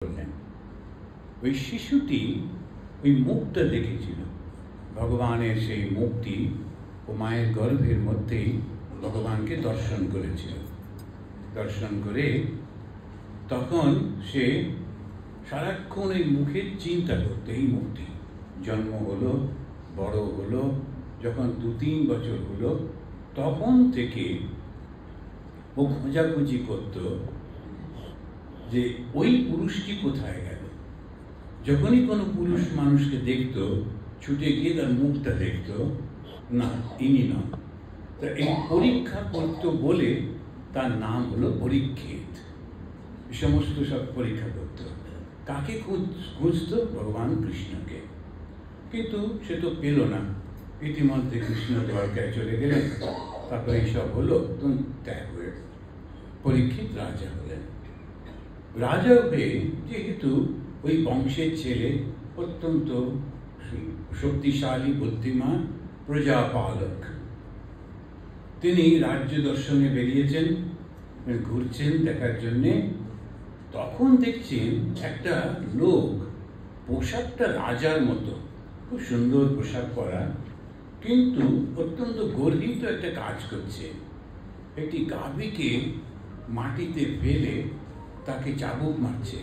করলেন। ওই শিশুটি ওই মুখটা দেখেছিল, ভগবানের সেই মুখটি ও মায়ের গর্ভের মধ্যেই ভগবানকে দর্শন করেছিল। দর্শন করে তখন সে সারাক্ষণ এই মুখের চিন্তা করতে, এই মুখটি জন্ম হলো, বড় হলো, যখন 2-3 বছর হলো তখন থেকে ও খোঁজাখুঁজি করত যে ওই পুরুষটি কোথায় গেল। যখনই কোনো পুরুষ মানুষকে দেখত ছুটে গিয়ে তার মুখটা দেখত, না ইনি নন। তা এই পরীক্ষা করত বলে তার নাম হলো পরীক্ষিত। সমস্ত সব পরীক্ষা করত। কাকে খুঁজত? ভগবান কৃষ্ণকে। কিন্তু সে তো পেল না। ইতিমধ্যে কৃষ্ণ দ্বারকায় চলে গেলেন, তারপরে এইসব হলো, ত্যাগ হয়ে পরীক্ষিত রাজা হলেন। রাজা হয়ে যেহেতু ওই বংশের ছেলে, অত্যন্ত শক্তিশালী বুদ্ধিমান প্রজাপালক, তিনি রাজ্য দর্শনে বেরিয়েছেন, ঘুরছেন দেখার জন্যে। তখন দেখছেন একটা লোক, পোশাকটা রাজার মতো, খুব সুন্দর পোশাক পরা, কিন্তু অত্যন্ত গর্হিত একটা কাজ করছে। একটি গাভীকে মাটিতে ফেলে তাকে চাবুক মারছে,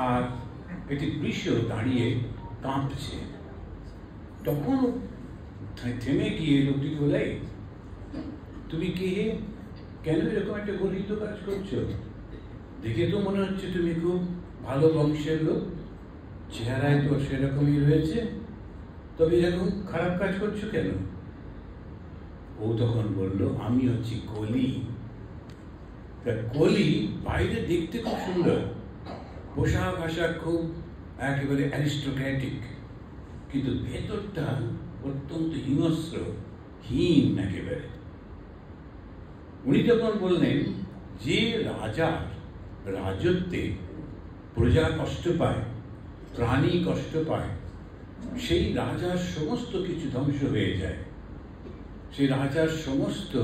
আর একটি বৃষ দাঁড়িয়ে কাঁপছে। তখন থেমে গিয়ে লোকটিকে বলে, তুমি কে? কেন এরকম একটা গর্হিত কাজ করছো? দেখে তো মনে হচ্ছে তুমি খুব ভালো বংশের লোক, চেহারায় তো সেরকমই রয়েছে, তবে এরকম খারাপ কাজ করছো কেন? ও তখন বলল, আমি হচ্ছি কলি। কলি বাইরে দেখতে খুব সুন্দর, পোশাক আশাক খুব একেবারে অ্যারিস্টোক্র্যাটিক, কিন্তু ভেতরটা অত্যন্ত হিংস্র, হীন একেবারে। উনি তখন বললেন, যে রাজার রাজত্বে প্রজা কষ্ট পায়, প্রাণী কষ্ট পায়, সেই রাজার সমস্ত কিছু ধ্বংস হয়ে যায়। সেই রাজার সমস্ত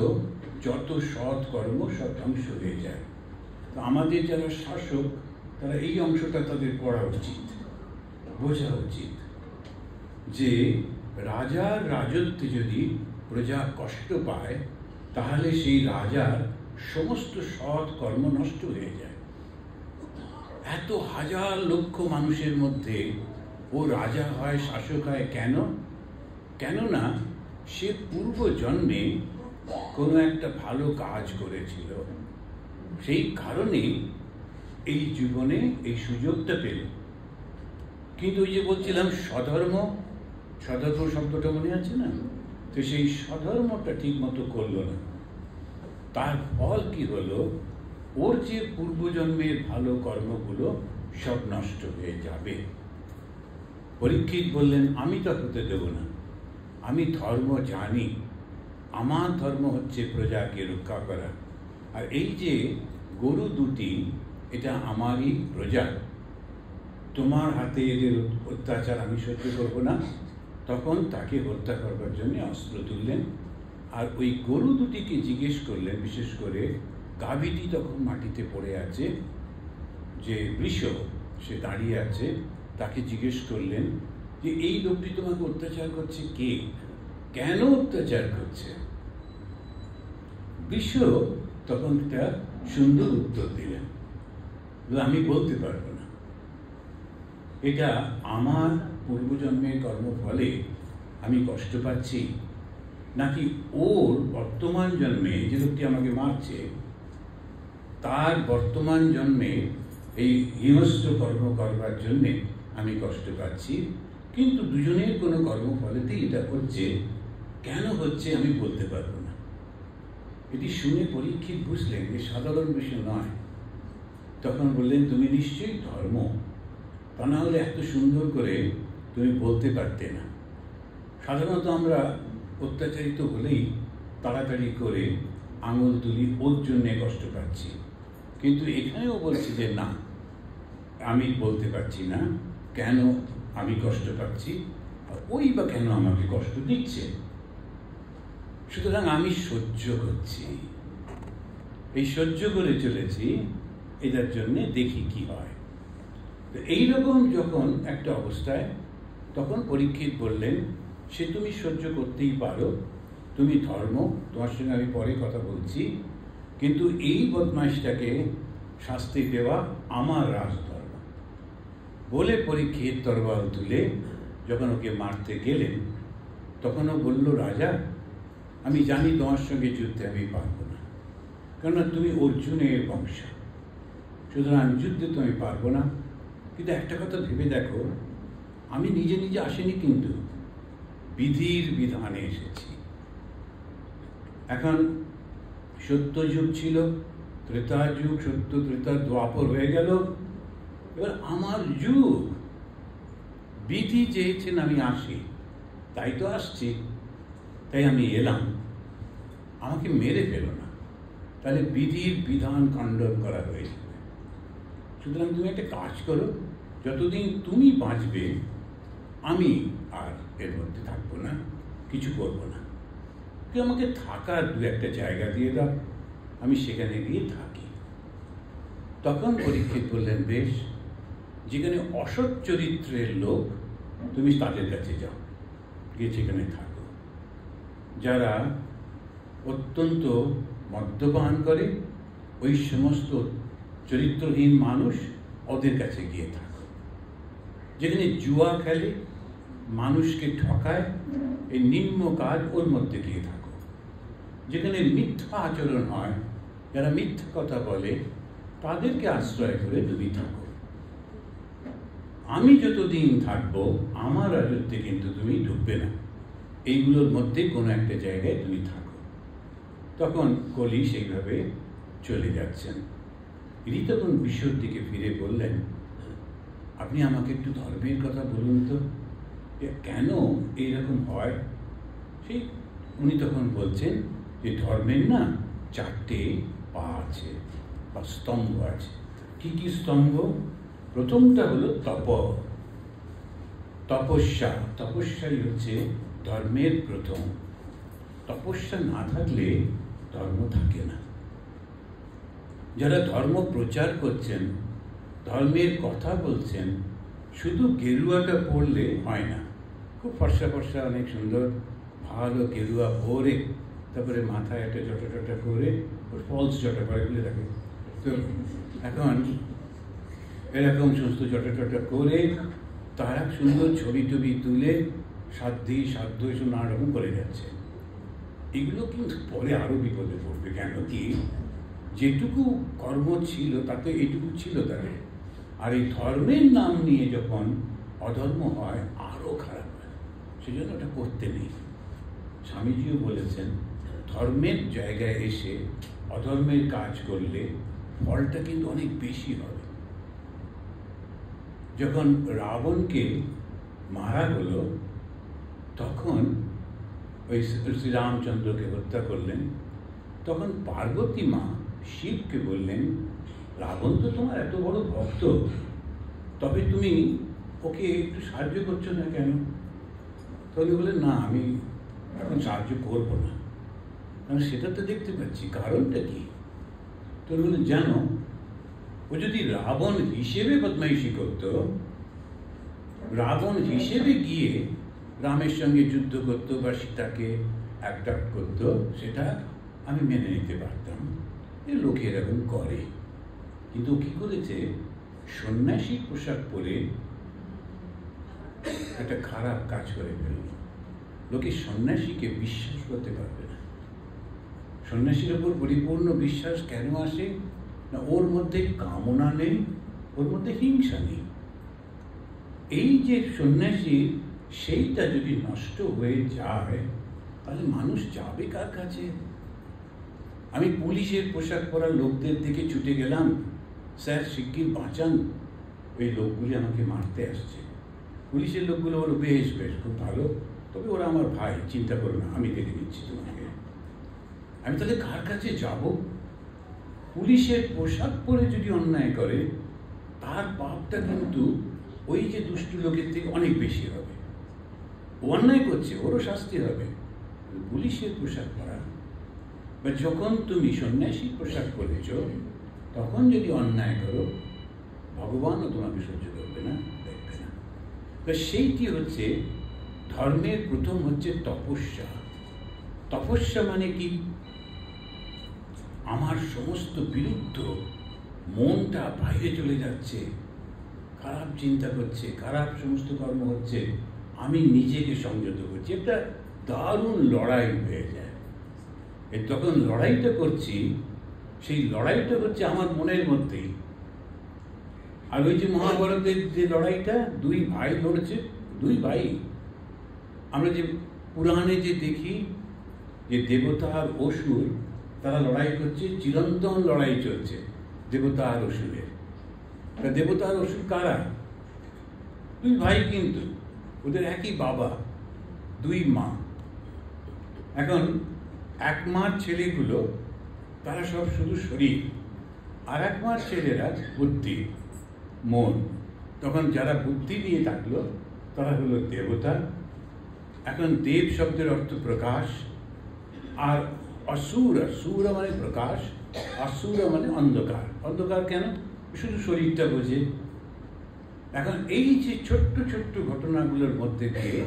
যত সৎ কর্ম সব ধ্বংস হয়ে যায়। তো আমাদের যারা শাসক, তারা এই অংশটা তাদের পড়া উচিত, বোঝা উচিত, যে রাজার রাজত্বে যদি প্রজা কষ্ট পায়, তাহলে সেই রাজার সমস্ত সৎ কর্ম নষ্ট হয়ে যায়। এত হাজার লক্ষ মানুষের মধ্যে ও রাজা হয়, শাসক হয় কেন? কেননা সে পূর্ব জন্মে কোনো একটা ভালো কাজ করেছিল, সেই কারণে এই জীবনে এই সুযোগটা পেল। কিন্তু ওই যে বলছিলাম স্বধর্ম, স্বধর্ম শব্দটা মনে আছে না? তো সেই স্বধর্মটা ঠিক মতো করলো না। তার ফল কি হলো? ওর যে পূর্বজন্মের ভালো কর্মগুলো সব নষ্ট হয়ে যাবে। পরীক্ষিত বললেন, আমি তো হতে দেব না, আমি ধর্ম জানি, আমার ধর্ম হচ্ছে প্রজাকে রক্ষা করা। আর এই যে গরু দুটি, এটা আমারই প্রজা, তোমার হাতে এদের অত্যাচার আমি সহ্য করব না। তখন তাকে হত্যা করবার জন্য অস্ত্র তুললেন, আর ওই গরু দুটিকে জিজ্ঞেস করলেন, বিশেষ করে গাভীটি তখন মাটিতে পড়ে আছে, যে বৃষ সে দাঁড়িয়ে আছে, তাকে জিজ্ঞেস করলেন যে এই লোকটি তোমাকে অত্যাচার করছে কে, কেন অত্যাচার করছে? বৃষ তখন একটা সুন্দর উত্তর দিলেন, আমি বলতে পারবো না, এটা আমার পূর্বজন্মের কর্মফলে আমি কষ্ট পাচ্ছি, নাকি ওর বর্তমান জন্মে, যে লোকটি আমাকে মারছে, তার বর্তমান জন্মে এই হিংস্র কর্ম করবার জন্যে আমি কষ্ট পাচ্ছি। কিন্তু দুজনের কোনো কর্মফলেতেই এটা হচ্ছে, কেন হচ্ছে আমি বলতে পারবো না। এটি শুনে পরীক্ষিত বুঝলেন যে সাধারণ বিষয় নয়। তখন বললেন, তুমি নিশ্চয়ই ধর্ম, তা না হলে এত সুন্দর করে তুমি বলতে পারতে না। সাধারণত আমরা অত্যাচারিত হলেই তাড়াতাড়ি করে আঙুল তুলি, ওর জন্যে কষ্ট পাচ্ছি। কিন্তু এখানেও বলছি যে না, আমি বলতে পারছি না কেন আমি কষ্ট পাচ্ছি, ওই বা কেন আমাকে কষ্ট দিচ্ছে। সুতরাং আমি সহ্য করছি, এই সহ্য করে চলেছি, এটার জন্যে দেখি কি হয়। তো এইরকম যখন একটা অবস্থায়, তখন পরীক্ষিত বললেন, সে তুমি সহ্য করতেই পারো, তুমি ধর্ম, তোমার সঙ্গে আমি পরে কথা বলছি, কিন্তু এই বদমাইশটাকে শাস্তি দেওয়া আমার রাজধর্ম। বলে পরীক্ষিত তরবাল তুলে যখন ওকে মারতে গেলেন, তখনও বলল, রাজা, আমি জানি তোমার সঙ্গে যুদ্ধে আমি পারবো না, কেননা তুমি অর্জুনের বংশ, সুতরাং যুদ্ধে তো আমি পারবো না। কিন্তু একটা কথা ভেবে দেখো, আমি নিজে নিজে আসিনি, কিন্তু বিধির বিধানে এসেছি। এখন সত্যযুগ ছিল, ত্রেতা যুগ, সত্য ত্রেতা দ্বাপর হয়ে গেল, এবার আমার যুগ। বিধি চেয়েছেন আমি আসি, তাই তো আসছি, তাই আমি এলাম। আমাকে মেরে ফেলো না, তাহলে বিধির বিধান খণ্ডন করা হয়ে যাবে। সুতরাং তুমি একটা কাজ করো, যতদিন তুমি বাঁচবে আমি আর এর মধ্যে থাকবো না, কিছু করবো না। তুই আমাকে থাকার দু একটা জায়গা দিয়ে দাও, আমি সেখানে গিয়ে থাকি। তখন পরীক্ষিত বললেন, বেশ, যেখানে অসৎ চরিত্রের লোক তুমি তাদের কাছে যাও, গিয়ে সেখানে থাকো। যারা অত্যন্ত মদ্যপান করে, ওই সমস্ত চরিত্রহীন মানুষ, ওদের কাছে গিয়ে থাকো। যেখানে জুয়া খেলে, মানুষকে ঠকায়, এই নিম্ন কাজ, ওর মধ্যে গিয়ে থাকো। যেখানে মিথ্যা আচরণ হয়, যারা মিথ্যা কথা বলে, তাদেরকে আশ্রয় করে তুমি থাকো। আমি যতদিন থাকবো আমার রাজত্বে কিন্তু তুমি ঢুকবে না, এইগুলোর মধ্যে কোনো একটা জায়গায় তুমি থাকো। তখন কলি সেইভাবে চলে যাচ্ছেন। ইনি তখন বিশ্বর দিকে ফিরে বললেন, আপনি আমাকে একটু ধর্মের কথা বলুন তো, কেন এইরকম হয়? সেই উনি তখন বলছেন যে ধর্মের না 4টে পা আছে বা স্তম্ভ আছে। কি কি স্তম্ভ? প্রথমটা হলো তপস্যা। তপস্যাই হচ্ছে ধর্মের প্রথম। তপস্যা না থাকলে ধর্ম থাকে না। যারা ধর্ম প্রচার করছেন, ধর্মের কথা বলছেন, শুধু গেরুয়াটা পড়লে হয় না। খুব ফর্সা ফর্সা, অনেক সুন্দর ভালো গেরুয়া পরে, তারপরে মাথায় একটা জটা করে, ওর ফলস জটা পরে বলে থাকে। তো এখন এরকম সমস্ত জটা করে তারা সুন্দর ছবি টবি তুলে সাধ্য এসব নানা রকম করে যাচ্ছে। এগুলো কিন্তু পরে আরো বিপদে পড়বে। কেন কি, যেটুকু কর্ম ছিল তাতে এইটুকু ছিল তাদের। আর এই ধর্মের নাম নিয়ে যখন অধর্ম হয়, আরো খারাপ হয়। সেজন্য ওটা করতে নেই। স্বামীজিও বলেছেন, ধর্মের জায়গায় এসে অধর্মের কাজ করলে ফলটা কিন্তু অনেক বেশি হবে। যখন রাবণকে মারা হলো, তখন ওই শ্রীরামচন্দ্রকে হত্যা করলেন, তখন পার্বতী মা শিবকে বললেন, রাবণ তো তোমার এত বড় ভক্ত, তবে তুমি ওকে একটু সাহায্য করছো না কেন? তখন বললেন, না, আমি এখন সাহায্য করবো না, কারণ সেটা তো দেখতে পাচ্ছি। কারণটা কি? তো বললেন, জানো, ও যদি রাবণ হিসেবে বদমাইশি করত, রাবণ হিসেবে গিয়ে রামের সঙ্গে যুদ্ধ করতো বা সীতাকে অ্যাট্রাক্ট করতো, সেটা আমি মেনে নিতে পারতাম, এ লোকে এরকম করে। কিন্তু কি করেছে, সন্ন্যাসী পোশাক পরে একটা খারাপ কাজ করে ফেলল। লোকে সন্ন্যাসীকে বিশ্বাস করতে পারবে না। সন্ন্যাসীর ওপর পরিপূর্ণ বিশ্বাস কেন আসে না? ওর মধ্যে কামনা নেই, ওর মধ্যে হিংসা নেই। এই যে সন্ন্যাসী, সেইটা যদি নষ্ট হয়ে যায়, তাহলে মানুষ যাবে কার কাছে? আমি পুলিশের পোশাক পরা লোকদের দিকে ছুটে গেলাম, স্যার শিগগির বাঁচান, ওই লোকগুলি আমাকে মারতে আসছে। পুলিশের লোকগুলো বলো, বেশ বেশ, খুব ভালো, তবে ওরা আমার ভাই, চিন্তা করো না, আমি দেখে নিচ্ছি তোমাকে। আমি তাহলে কার কাছে যাব? পুলিশের পোশাক পরে যদি অন্যায় করে, তার পাপটা কিন্তু ওই যে দুষ্ট লোকের থেকে অনেক বেশি হবে। ও অন্যায় করছে, ওরও শাস্তি হবে। পুলিশের পোশাক পরা বা যখন তুমি সন্ন্যাসী পোশাক পরেছ, তখন যদি অন্যায় করো, ভগবানও তোমাকে সহ্য করবে না, দেখবে না। তো সেইটি হচ্ছে ধর্মের প্রথম হচ্ছে তপস্যা। তপস্যা মানে কি? আমার সমস্ত বিরুদ্ধ মনটা বাইরে চলে যাচ্ছে, খারাপ চিন্তা করছে, খারাপ সমস্ত কর্ম হচ্ছে, আমি নিজেকে সংযত করছি। একটা দারুণ লড়াই হয়ে যায়। তখন লড়াইটা করছি, সেই লড়াইটা হচ্ছে আমার মনের মধ্যেই। আর ওই যে মহাভারতের যে লড়াইটা, দুই ভাই লড়ছে, দুই ভাই। আমরা যে পুরাণে যে দেখি যে দেবতা আর অসুর তারা লড়াই করছে, চিরন্তন লড়াই চলছে দেবতা আর অসুরের। দেবতা আর অসুর কারা? দুই ভাই, কিন্তু ওদের একই বাবা, দুই মা। এখন এক মার ছেলেগুলো তারা সব শুধু শরীর, আর এক মার ছেলেরা বুদ্ধি, মন। তখন যারা বুদ্ধি নিয়ে থাকলো তারা হলো দেবতা। এখন দেব শব্দের অর্থ প্রকাশ, আর অসুর, সুর মানে প্রকাশ, অসুর মানে অন্ধকার। অন্ধকার কেন? শুধু শরীরটা বোঝে। এখন এই যে ছোট্ট ছোট্ট ঘটনাগুলোর মধ্যে দিয়ে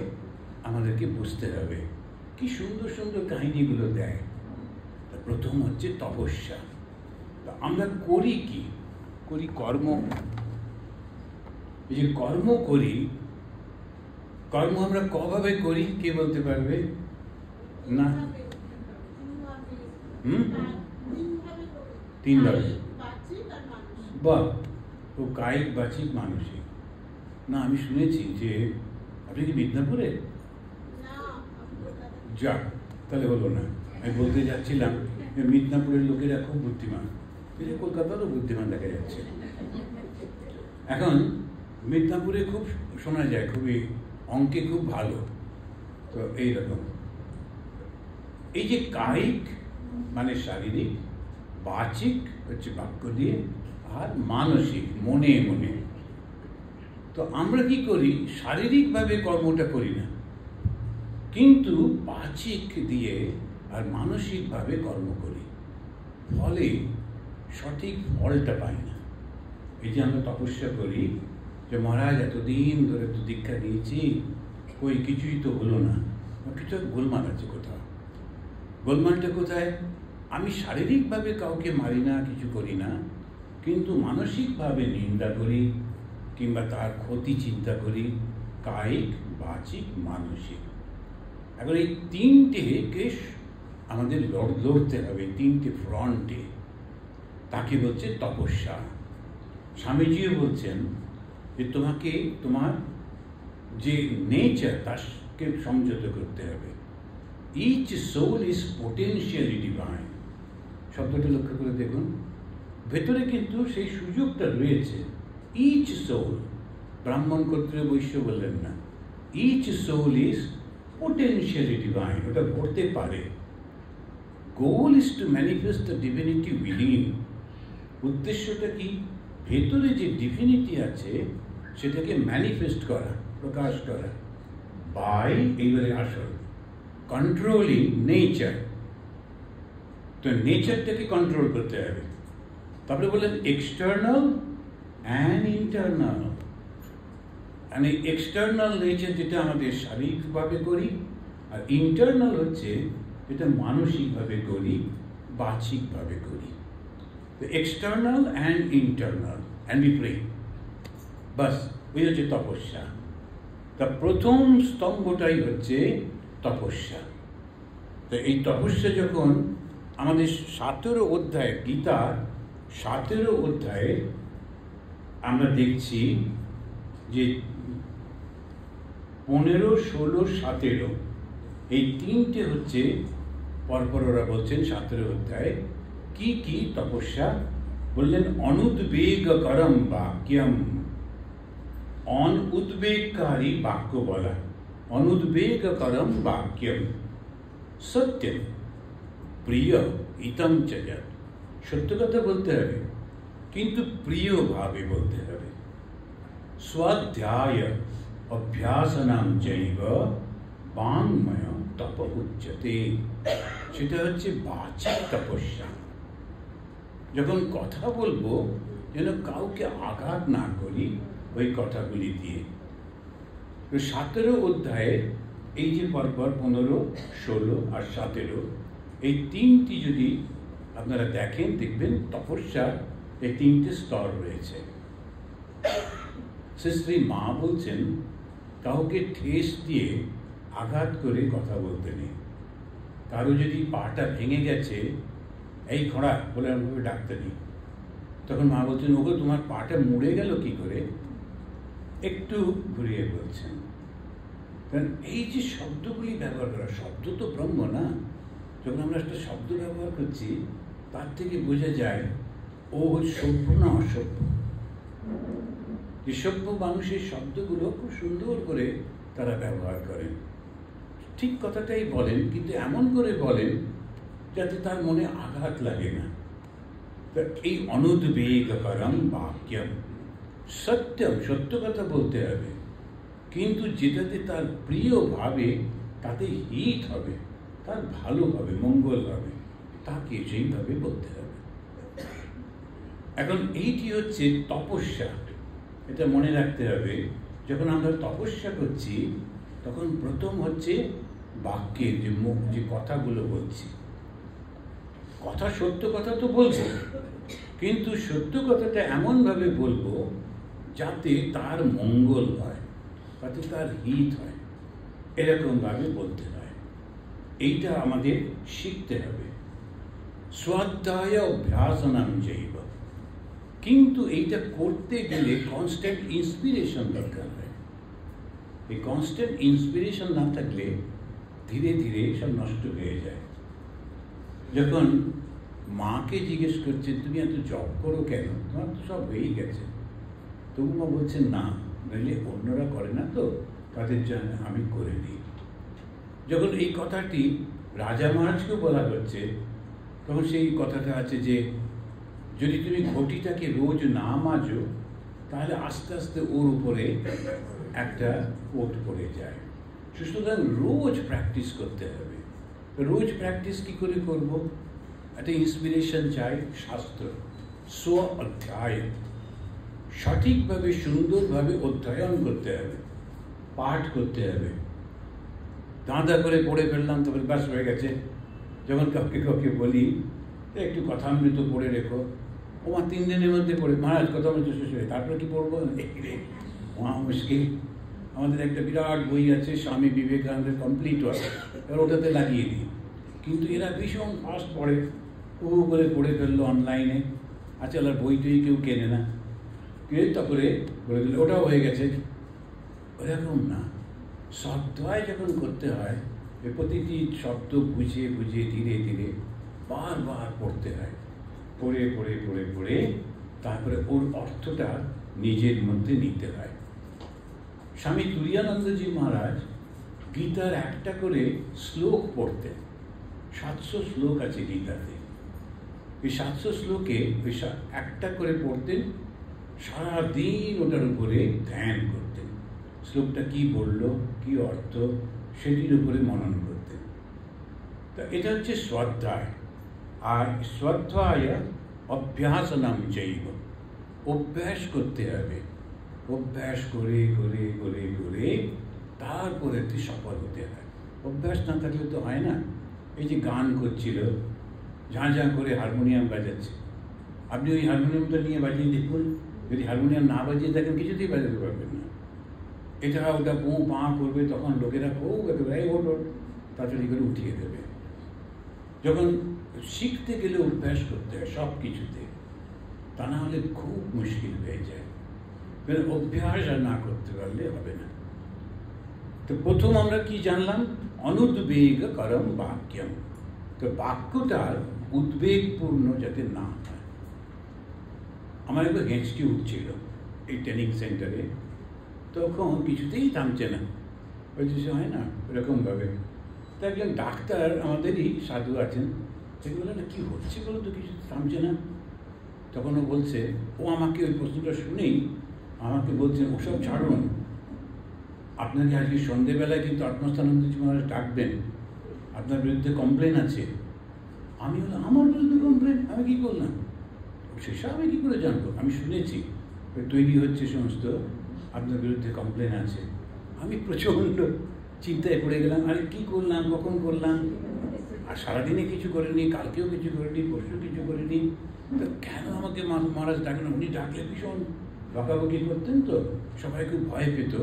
আমাদেরকে বুঝতে হবে কি সুন্দর সুন্দর কাহিনীগুলো দেয়। প্রথম হচ্ছে তপস্যা। আমরা করি কি? করি কর্ম। এই যে কর্ম করি, কর্ম আমরা কভাবে করি কে বলতে পারবে? না, তিনভাবে। বাহ, ও কায়িক, বাচিক, মানসিক। না, আমি শুনেছি যে আপনি কি মিদনাপুরে? যাক, তাহলে হলো না। আমি বলতে যাচ্ছিলাম যে মিদনাপুরের লোকেরা খুব বুদ্ধিমান, কলকাতারও বুদ্ধিমান দেখা যাচ্ছে। এখন মিদনাপুরে খুব শোনা যায় খুবই অঙ্কে খুব ভালো। তো এইরকম এই যে কায়িক মানে শারীরিক, বাচিক হচ্ছে বাক্য দিয়ে, আর মানসিক মনে মনে। তো আমরা কি করি? শারীরিকভাবে কর্মটা করি না, কিন্তু বাচিক দিয়ে আর মানসিকভাবে কর্ম করি, ফলে সঠিক ফলটা পাই না। এই যে আমরা তপস্যা করি যে মহারাজ এতদিন ধরে তো দীক্ষা দিয়েছি, কই কিছুই তো হলো না, কিছু গোলমাল আছে কোথাও। গোলমালটা কোথায়? আমি শারীরিকভাবে কাউকে মারি না, কিছু করি না, কিন্তু মানসিকভাবে নিন্দা করি কিংবা তার ক্ষতি চিন্তা করি। কায়িক, বাচিক, মানসিক। এখন এই তিনটে কেস আমাদের লড়তে হবে, তিনটে ফ্রন্টে। তাকে বলছে তপস্যা। স্বামীজিও বলছেন যে তোমাকে তোমার যে নেচার তাকে সংযত করতে হবে। Each soul is potentially divine. শব্দটা লক্ষ্য করে দেখুন, ভেতরে কিন্তু সেই সুযোগটা রয়েছে। ইচ সোল, ব্রাহ্মণ ক্ষত্রিয় বৈশ্য বললেন না, each soul is potentially divine, ওটা ঘটতে পারে। Goal is to manifest the divinity within. উদ্দেশ্যটা কি? ভেতরে যে ডিভিনিটি আছে সেটাকে ম্যানিফেস্ট করা, প্রকাশ করা, বাই এইবারে আসল কন্ট্রোলিং নেচার। তো নেচারটাকে কন্ট্রোল করতে হবে। তারপরে বললেন এক্সটার্নাল অ্যান্ড ইন্টারনাল। মানে এক্সটার্নাল নেচার যেটা আমাদের শারীরিকভাবে করি, আর ইন্টারনাল হচ্ছে যেটা মানসিকভাবে করি, বাচিকভাবে করি। তো external and internal and be pray, বাস ওই হচ্ছে তপস্যা। তা প্রথম স্তম্ভটাই হচ্ছে তপস্যা। তো এই তপস্যা যখন আমাদের 17 অধ্যায়, গীতার 17 অধ্যায়ে আমরা দেখছি যে 15, 16, 17 এই তিনটে হচ্ছে পরপর ওরা বলছেন 17 অধ্যায়ে কি কি তপস্যা বললেন। অনুদ্বেগকরম বাক্যম, অনুদ্বেগকারী বাক্য বলা, অনুদ্বেগকরম বাক্যম, সত্যম প্রিয় ইতম চ যৎ। সত্য কথা বলতে হবে, কিন্তু প্রিয় ভাবে বলতে হবে। স্বাধ্যায় অভ্যাসনাম চৈব বাঙ্ময় তপ উচ্যতে। সেটা হচ্ছে বাচিক তপস্যা। যখন কথা বলবো যেন কাউকে আঘাত না করি ওই কথাগুলি দিয়ে। 17 অধ্যায়ে এই যে পরপর 15, 16 আর 17 এই তিনটি যদি আপনারা দেখেন, দেখবেন তপস্যার এই তিনটে স্তর রয়েছে। শ্রী মা বলছেন কাউকে ঠেস দিয়ে আঘাত করে কথা বলতে নেই। কারো যদি পাটা ভেঙে গেছে, এই খড়া বলে আমাকে ডাকতে নেই। তখন মা বলছেন, ওগো তোমার পাটা মুড়ে গেল কি করে, একটু ঘুরিয়ে বলছেন। কারণ এই যে শব্দগুলি ব্যবহার করা, শব্দ তো ব্রহ্ম না। যখন আমরা একটা শব্দ ব্যবহার করছি তার থেকে বোঝা যায় ও সভ্য না অসভ্য। যে সভ্য মানুষের শব্দগুলো খুব সুন্দর করে তারা ব্যবহার করেন, ঠিক কথাটাই বলেন, কিন্তু এমন করে বলেন যাতে তার মনে আঘাত লাগে না। এই অনুদ্বেগকরম বাক্যম, সত্যম, সত্য কথা বলতে হবে, কিন্তু যেটাতে তার প্রিয় ভাবে, তাতে হিত হবে, তার ভালো হবে, মঙ্গল হবে, তাকে সেইভাবে বলতে হবে। এখন এইটি হচ্ছে তপস্যা। এটা মনে রাখতে হবে, যখন আমরা তপস্যা করছি তখন প্রথম হচ্ছে বাক্যের যে মুখ, যে কথাগুলো বলছি, কথা সত্য কথা তো বলবো, কিন্তু সত্য কথাটা এমনভাবে বলবো যাতে তার মঙ্গল হয়, যাতে তার হিত হয়, এরকমভাবে বলতে হয়। এইটা আমাদের শিখতে হবে। স্বাধ্যায় অভ্যাসনাম জৈব, কিন্তু এইটা করতে গেলে কনস্ট্যান্ট ইন্সপিরেশন দরকার হয়। এই কনস্ট্যান্ট ইন্সপিরেশন না থাকলে ধীরে ধীরে সব নষ্ট হয়ে যায়। যখন মাকে জিজ্ঞেস করছে তুমি এত জব করো কেন, তোমার তো সব হয়েই গেছে, তবু মা বলছেন না, নইলে অন্যরা করে না তো, তাদের জন্য আমি করে দিই। যখন এই কথাটি রাজা মহারাজকেও বলা হচ্ছে, তখন সেই কথাটা আছে যে যদি তুমি ঘটিটাকে রোজ না মাজো তাহলে আস্তে আস্তে ওর উপরে একটা কোট পড়ে যায়। সুতরাং রোজ প্র্যাকটিস করতে হবে। রোজ প্র্যাকটিস কি করে করব? একটা ইন্সপিরেশন চাই, শাস্ত্র, স্ব অধ্যায়, সঠিকভাবে সুন্দরভাবে অধ্যয়ন করতে হবে, পাঠ করতে হবে। দাঁদা করে পড়ে ফেললাম তবে ব্যাস হয়ে গেছে। যখন কাউকে কাউকে বলি একটু কথামৃত পড়ে রেখো, ওমা 3 দিনের মধ্যে পড়ে, মহারাজ কথামৃত শেষ হয়ে তারপরে কি পড়বো, মহা মুশকিল। আমাদের একটা বিরাট বই আছে স্বামী বিবেকানন্দের কমপ্লিট ওয়ার্ক, এবার ওটাতে লাগিয়ে দিই। কিন্তু এরা ভীষণ ফাস্ট পড়ে, ও করে পড়ে ফেললো অনলাইনে, আচ্ছা আর বইটই কেউ কেনে না, কেউ তারপরে বলে দিল ওটাও হয়ে গেছে। ওরকম না, স্বাধ্যায় যখন করতে হয় প্রতিটি শব্দ বুঝে বুঝে ধীরে ধীরে বারবার পড়তে হয়, পড়ে পড়ে পড়ে পড়ে তারপরে ওর অর্থটা নিজের মধ্যে নিতে হয়। স্বামী তুরীয়ানন্দজি মহারাজ গীতার একটা করে শ্লোক পড়তেন। 700 শ্লোক আছে গীতাতে। এই 700 শ্লোকে ওই একটা করে পড়তেন, সারাদিন ওটার উপরে ধ্যান করতেন। শ্লোকটা কি বললো, কি অর্থ, সেটির উপরে মনন করতেন। তা এটা হচ্ছে স্বাধ্যায়। আর স্বাধ্যায় অভ্যাসনাম জৈব, অভ্যাস করতে হবে। অভ্যাস করে করে করে করে তারপরে সফল হতে হয়। অভ্যাস না থাকলে তো হয় না। এই যে গান করছিল, ঝাঁ ঝাঁ করে হারমোনিয়াম বাজাচ্ছে, আপনি ওই হারমোনিয়ামটা নিয়ে বাজিয়ে দেখুন, যদি হারমোনিয়াম না বাজিয়ে দেখেন কিছুতেই বাজাতে পারবেন না। এটা ওটা পো পা করবে, তখন লোকেরা খুব একেবারে ওট ওট তাড়াতাড়ি করে উঠিয়ে দেবে। যখন শিখতে গেলে অভ্যাস করতে হয় সব কিছুতে, তা না হলে খুব মুশকিল হয়ে যায়। অভ্যাস আর না করতে পারলে হবে না। তো প্রথম আমরা কি জানলাম? অনুদ্বেগকরম বাক্যম। তো বাক্যটার উদ্বেগপূর্ণ যাতে না হয়। আমার একবার হেঁচকি উঠছিল এই ট্রেনিং সেন্টারে, তখন কিছুতেই থামছে না, ওই যে হয় না এরকমভাবে। তো একজন ডাক্তার আমাদেরই সাধু আছেন, তিনি বললেন কী হচ্ছে বলো তো, কিছু থামছে না। তখন ও বলছে, ও আমাকে ওই প্রশ্নটা শুনেই আমাকে বলছেন ওসব ছাড়ুন, আপনাকে আজকে সন্ধেবেলায় কিন্তু আত্মস্থানন্দজি মহারাজ ডাকবেন, আপনার বিরুদ্ধে কমপ্লেন আছে। আমি বললাম আমার বিরুদ্ধে কমপ্লেন? আমি কি করলাম? সেসব আমি কী করে জানবো? আমি শুনেছি তৈরি হচ্ছে সমস্ত, আপনার বিরুদ্ধে কমপ্লেন আছে। আমি প্রচণ্ড চিন্তায় পড়ে গেলাম, আরে কী করলাম, কখন করলাম, আর সারাদিনে কিছু করিনি, কালকেও কিছু করিনি, পরশু কিছু করিনি, তো কেন আমাকে মহারাজ ডাকেন? উনি ডাকলে ভীষণ বকাবকি করতেন, তো সবাই খুব ভয় পেত।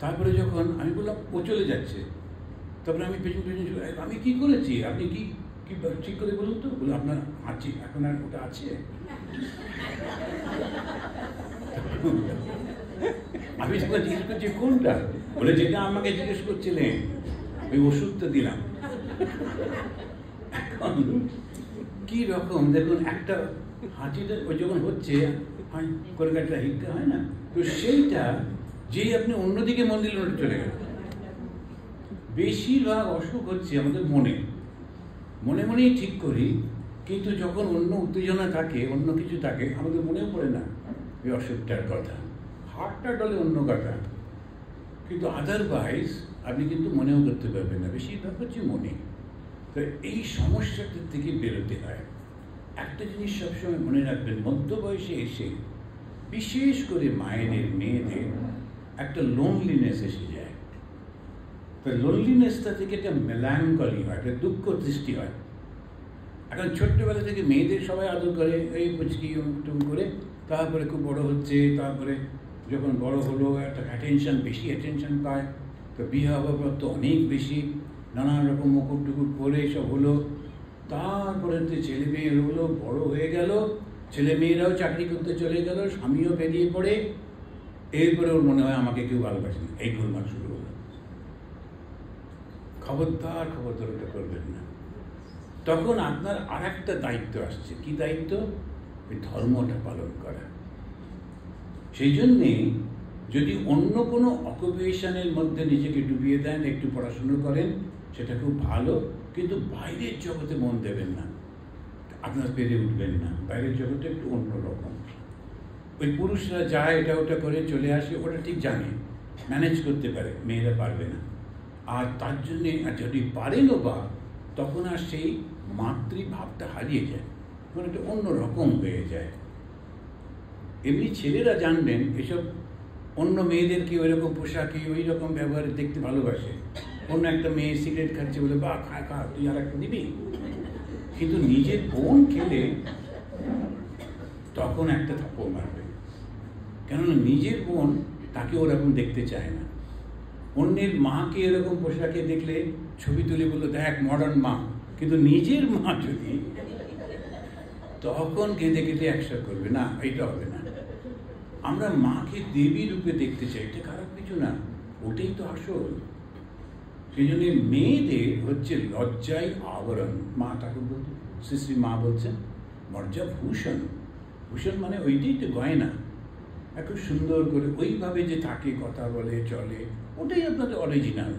তারপরে যখন আমি বললাম ও চলে যাচ্ছে, তারপরে আমি পেছন পেছন আমি কী করেছি, আপনি কি কি ঠিক করে বলুন তো? বলে আপনার আছে এখন, আর ওটা আছে? আমি যখন জিজ্ঞেস করছি কোনটা, বলে যেটা আমাকে জিজ্ঞেস করছিলেন, ওই ওষুধটা দিলাম। এখন কি রকম দেখুন, একটা হাঁচিটা ওই যখন হচ্ছে করে একটা হিক্কা হয় না, তো সেইটা যেই আপনি অন্যদিকে মন দিলেন ওটা চলে গেল। বেশিরভাগ অসুখ হচ্ছে আমাদের মনে মনে মনেই ঠিক করি, কিন্তু যখন অন্য উত্তেজনা থাকে, অন্য কিছু থাকে, আমাদের মনেও পড়ে না এই অসুখটার কথা। হার্টটা ডলে অন্য কথা, কিন্তু আদারওয়াইজ আপনি কিন্তু মনেও করতে পারবেন না। বেশিরভাগ হচ্ছে মনে। তো এই সমস্যাটার থেকে বেরোতে হয়। একটা জিনিস সবসময় মনে রাখবেন, মধ্য বয়সে এসে বিশেষ করে মায়েদের, মেয়েদের একটা লোনলিনেস এসে যায়। তো লোনলিনেসটা থেকে একটা মেলাঙ্কলি হয়, একটা দুঃখ সৃষ্টি হয়। এখন ছোট্টবেলা থেকে মেয়েদের সবাই আদর করে, এই পুচকি টুম করে, তারপরে খুব বড় হচ্ছে, তারপরে যখন বড় হলো একটা অ্যাটেনশন, বেশি অ্যাটেনশন পায়, তো বিয়ে হওয়ার পর তো অনেক বেশি নানান রকম মুকুট টুকুট পরে সব হলো। তারপরে তো ছেলে মেয়ে হলো, বড় হয়ে গেল, ছেলে মেয়েরাও চাকরি করতে চলে গেল, স্বামীও বেরিয়ে পড়ে, এরপরে ওর মনে হয় আমাকে কেউ ভালোবাসে না, এই গোলমাল শুরু হলো। খবরদার ওটা করবেন না। তখন আপনার আর একটা দায়িত্ব আসছে। কি দায়িত্ব? ওই ধর্মটা পালন করা। সেই জন্যে যদি অন্য কোনো অকুপেশনের মধ্যে নিজেকে ডুবিয়ে দেন, একটু পড়াশুনো করেন, সেটা খুব ভালো, কিন্তু বাইরের জগতে মন দেবেন না, আপনার পেরে উঠবেন না। বাইরের জগতে একটু অন্যরকম। ওই পুরুষরা যায়, এটা ওটা করে চলে আসে, ওটা ঠিক জানে, ম্যানেজ করতে পারে, মেয়েরা পারবে না। আর তার জন্যে যদি পারেনও বা, তখন আর সেই মাতৃভাবটা হারিয়ে যায়, মানে একটা অন্যরকম হয়ে যায়। এমনি ছেলেরা জানবেন এসব অন্য মেয়েদেরকে ওই রকম পোশাকে, ওই রকম ব্যবহারে দেখতে ভালোবাসে। অন্য একটা মেয়ে সিগারেট খাচ্ছে বলে, বা খা, তুই আর একটা দিবি। কিন্তু নিজের বোন খেলে তখন একটা থাপ্পড় মারবে, কেননা নিজের বোন তাকে ওরকম দেখতে চায় না। অন্যের মাকে এরকম পোশাকে দেখলে ছবি তুলে বললো, দেখ মডার্ন মা, কিন্তু নিজের মা যদি, তখন কেঁদে কেঁদে অ্যাকসেপ্ট করবে, না এটা হবে না। আমরা মাকে দেবী রূপে দেখতে চাই, এটা খারাপ কিছু না, ওটাই তো আসল। সেই জন্য মেয়েদের হচ্ছে লজ্জাই আবরণ। মা ঠাকুর বলতে, শ্রী মা বলছেন মর্যা ভূষণ। ভূষণ মানে ওইটাই তো গয়না, খুব সুন্দর করে ওইভাবে যে থাকে, কথা বলে, চলে, ওটাই আপনাদের অরিজিনাল।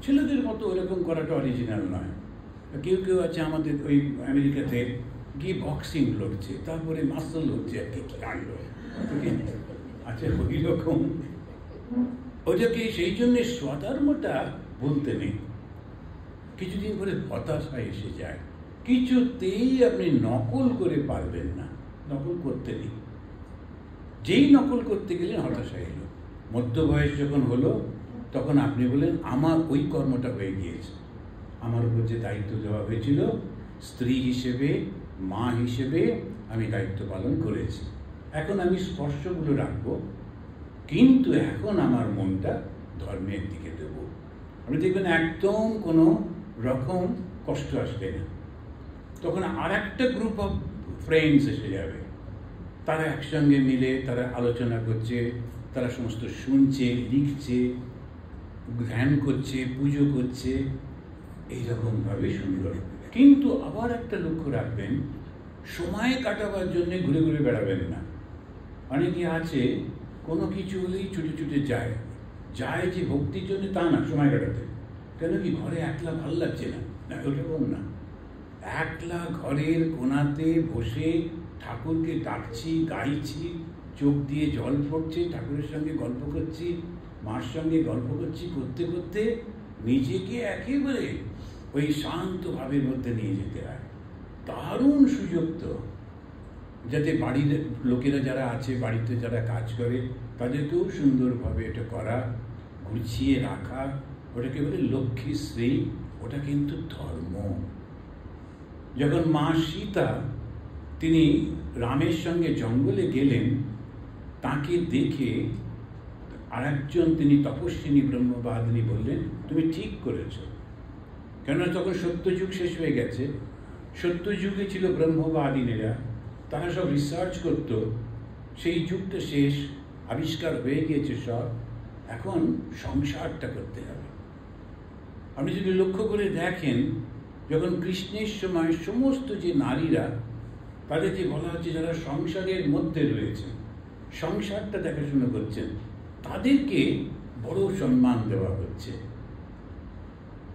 ছেলেদের মতো ওরকম করাটা অরিজিনাল নয়। কেউ কেউ আছে আমাদের ওই আমেরিকাতে গিয়ে বক্সিং লড়ছে, তারপরে মাসল হচ্ছে, আর কি কাণ্ড। আচ্ছা, ওই রকম ওটাকে সেই জন্যে স্বধর্মটা বলতে নেই। কিছুদিন পরে হতাশা এসে যায়, কিছুতেই আপনি নকল করে পারবেন না, নকল করতে নেই। যেই নকল করতে গেলেন হতাশা এলো। মধ্য বয়স যখন হলো, তখন আপনি বলেন আমার ওই কর্মটা হয়ে গিয়েছে, আমার উপর যে দায়িত্ব দেওয়া হয়েছিল স্ত্রী হিসেবে, মা হিসেবে আমি দায়িত্ব পালন করেছি। এখন আমি স্পর্শগুলো রাখবো, কিন্তু এখন আমার মনটা ধর্মের দিকে দেব। আপনি দেখবেন একদম কোনো রকম কষ্ট আসবে না। তখন আর একটা গ্রুপ অফ ফ্রেন্ডস এসে যাবে, তারা একসঙ্গে মিলে তারা আলোচনা করছে, তারা সমস্ত শুনছে, লিখছে, ধ্যান করছে, পুজো করছে, এইরকমভাবে সুন্দর। কিন্তু আবার একটা লক্ষ্য রাখবেন, সময় কাটাবার জন্যে ঘুরে ঘুরে বেড়াবেন না। অনেকে আছে কোনো কিছু হলেই ছুটে ছুটে যায় যে ভক্তির জন্য, তা না, সময় কাটাতে। কেন কি ঘরে একলা ভাল লাগছে না, ওরকম না। একলা ঘরের কোণাতে বসে ঠাকুরকে ডাকছি, গাইছি, চোখ দিয়ে জল পড়ছে, ঠাকুরের সঙ্গে গল্প করছি, মার সঙ্গে গল্প করছি, করতে করতে নিজেকে একেবারে ওই শান্ত ভাবের মধ্যে নিয়ে যেতে হয়। দারুণ সুযোগ তো। যাতে বাড়ির লোকেরা যারা আছে, বাড়িতে যারা কাজ করে, তাদেরকেও সুন্দরভাবে এটা করা, গুছিয়ে রাখা, ওটাকে বলে লক্ষ্মীশ্রী। ওটা কিন্তু ধর্ম। যখন মা সীতা তিনি রামের সঙ্গে জঙ্গলে গেলেন, তাকে দেখে আরেকজন তিনি তপস্বিনী ব্রহ্মবাদিনী বললেন, তুমি ঠিক করেছ। কেননা তখন সত্যযুগ শেষ হয়ে গেছে। সত্যযুগে ছিল ব্রহ্মবাদিনীরা, তারা সব রিসার্চ করত, সেই যুগটা শেষ, আবিষ্কার হয়ে গিয়েছে সব, এখন সংসারটা করতে হবে। আপনি যদি লক্ষ্য করে দেখেন, যখন কৃষ্ণের সময় সমস্ত যে নারীরা, তাদেরকে বলা হচ্ছে যারা সংসারের মধ্যে রয়েছে, সংসারটা দেখাশোনা করছেন, তাদেরকে বড় সম্মান দেওয়া হচ্ছে।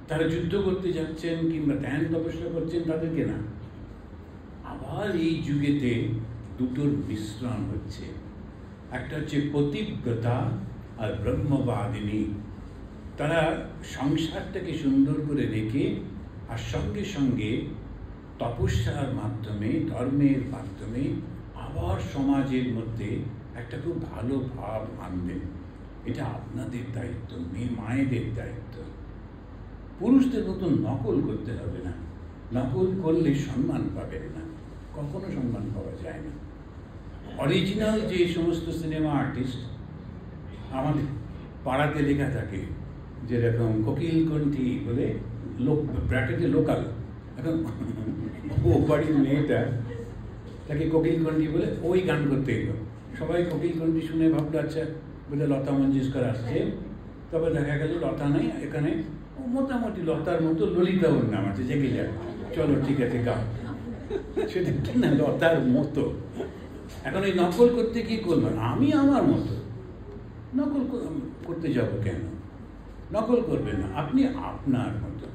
তারা যুদ্ধ করতে যাচ্ছেন কিংবা ধ্যান তপস্যা করছেন, তাদেরকে না। আবার এই যুগেতে দুটোর মিশ্রণ হচ্ছে, একটা হচ্ছে পতিব্রতা আর ব্রহ্মবাদিনী। তারা সংসারটাকে সুন্দর করে রেখে আর সঙ্গে সঙ্গে তপস্যার মাধ্যমে, ধর্মের মাধ্যমে আবার সমাজের মধ্যে একটা খুব ভালো ভাব আনবেন। এটা আপনাদের দায়িত্ব, মেয়ে মায়েদের দায়িত্ব। পুরুষদের মতন নকল করতে হবে না। নকল করলে সম্মান পাবেন না, কখনো সম্মান পাওয়া যায় না। অরিজিনাল যে সমস্ত সিনেমা আর্টিস্ট আমাদের পাড়াতে লেখা থাকে, যেরকম কোকিল কণ্ঠী বলে, ব্র্যাকেটে লোকাল, এখন ও বাড়ির মেয়েটা তাকে কোকিল কণ্ঠী বলে ওই গান করতে এলো। সবাই কোকিল কণ্ঠী শুনে ভাবলো আচ্ছা বলে লতা মঞ্জুস্কর আসছে, তবে দেখা গেল লতা নেই এখানে, মোটামুটি লতার মতো ললিতা ওর নাম আছে, জেগে যায়, চলো ঠিক আছে গাও। সেটা কি না, লতার মতো। এখন এই নকল করতে কি করবেন? আমি আমার মতো নকল করতে যাব কেন? নকল করবেন না, আপনি আপনার মতো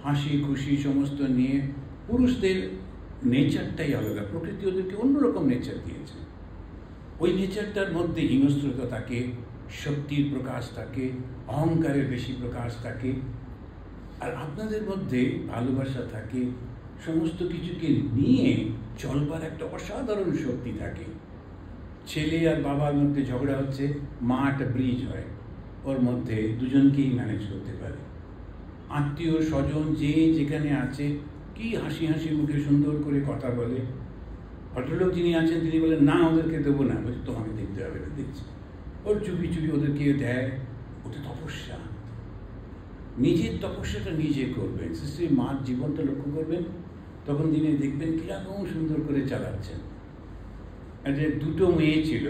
হাসি খুশি সমস্ত নিয়ে। পুরুষদের নেচারটাই আলাদা, প্রকৃতি ওদেরকে অন্যরকম নেচার দিয়েছে। ওই নেচারটার মধ্যে হিংস্রতা থাকে, শক্তির প্রকাশ থাকে, অহংকারের বেশি প্রকাশ থাকে। আর আপনাদের মধ্যে ভালোবাসা থাকে, সমস্ত কিছুকে নিয়ে চলবার একটা অসাধারণ শক্তি থাকে। ছেলে আর বাবার মধ্যে ঝগড়া হচ্ছে, মা একটা ব্রিজ হয়, ওর মধ্যে দুজনকেই ম্যানেজ করতে পারে। আত্মীয় স্বজন যে যেখানে আছে, কি হাসি হাসি মুখে সুন্দর করে কথা বলে। ভদ্রলোক যিনি আছেন তিনি বলেন না ওদেরকে দেবো না, বলছে তোমাকে দেখতে হবে, দেখছি। ওর চুপি চুপি ওদেরকে দেয়। ওটা তপস্যা। নিজের তপস্যাটা নিজে করবেন। শ্রী মার জীবনটা লক্ষ্য করবেন, তখন দিনে দেখবেন কিরকম সুন্দর করে চালাচ্ছেন। যে দুটো মেয়ে ছিল,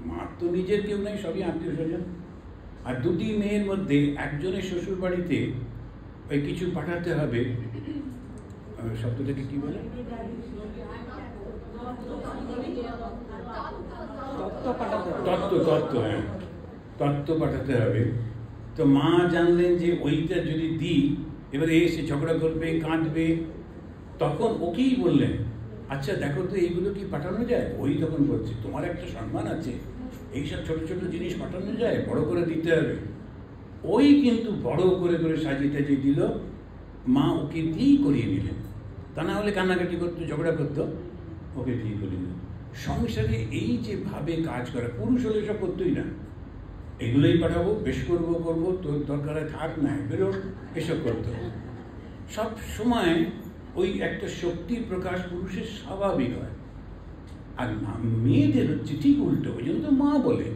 মার তো নিজের কেউ নেই, সবই আত্মীয় স্বজন। আর দুটি মেয়ের মধ্যে একজনের শ্বশুর বাড়িতে ওই কিছু পাঠাতে হবে, শব্দটাকে কি বলে, তত্ত্ব, হ্যাঁ তত্ত্ব পাঠাতে হবে। তো মা জানলেন যে ওইটা যদি দিই এবারে এসে ঝগড়া করবে, কাঁদবে। তখন ওকেই বললেন আচ্ছা দেখো তো এইগুলো কি পাঠানো যায়? ওই তখন বলছে তোমার একটা সম্মান আছে, এইসব ছোট ছোট জিনিস পাঠানো যায়, বড় করে দিতে হবে। ওই কিন্তু বড় করে করে সাজিয়ে টাজিয়ে দিল। মা ওকে দিয়েই করিয়ে নিলেন, তা না হলে কান্নাকাটি করতো, ঝগড়া করতো, ওকে দিয়ে করিয়ে নিলেন। সংসারে এই যে ভাবে কাজ করা, পুরুষ হলে এসব করতোই না, এগুলোই পাঠাবো, বেশ করবো তোর দরকারে থাক না বেরো, এসব করতো। সব সময় ওই একটা শক্তির প্রকাশ পুরুষের স্বাভাবিক হয়। আর মেয়েদের হচ্ছে ঠিক উল্টো, ওই জন্য তো মা বলে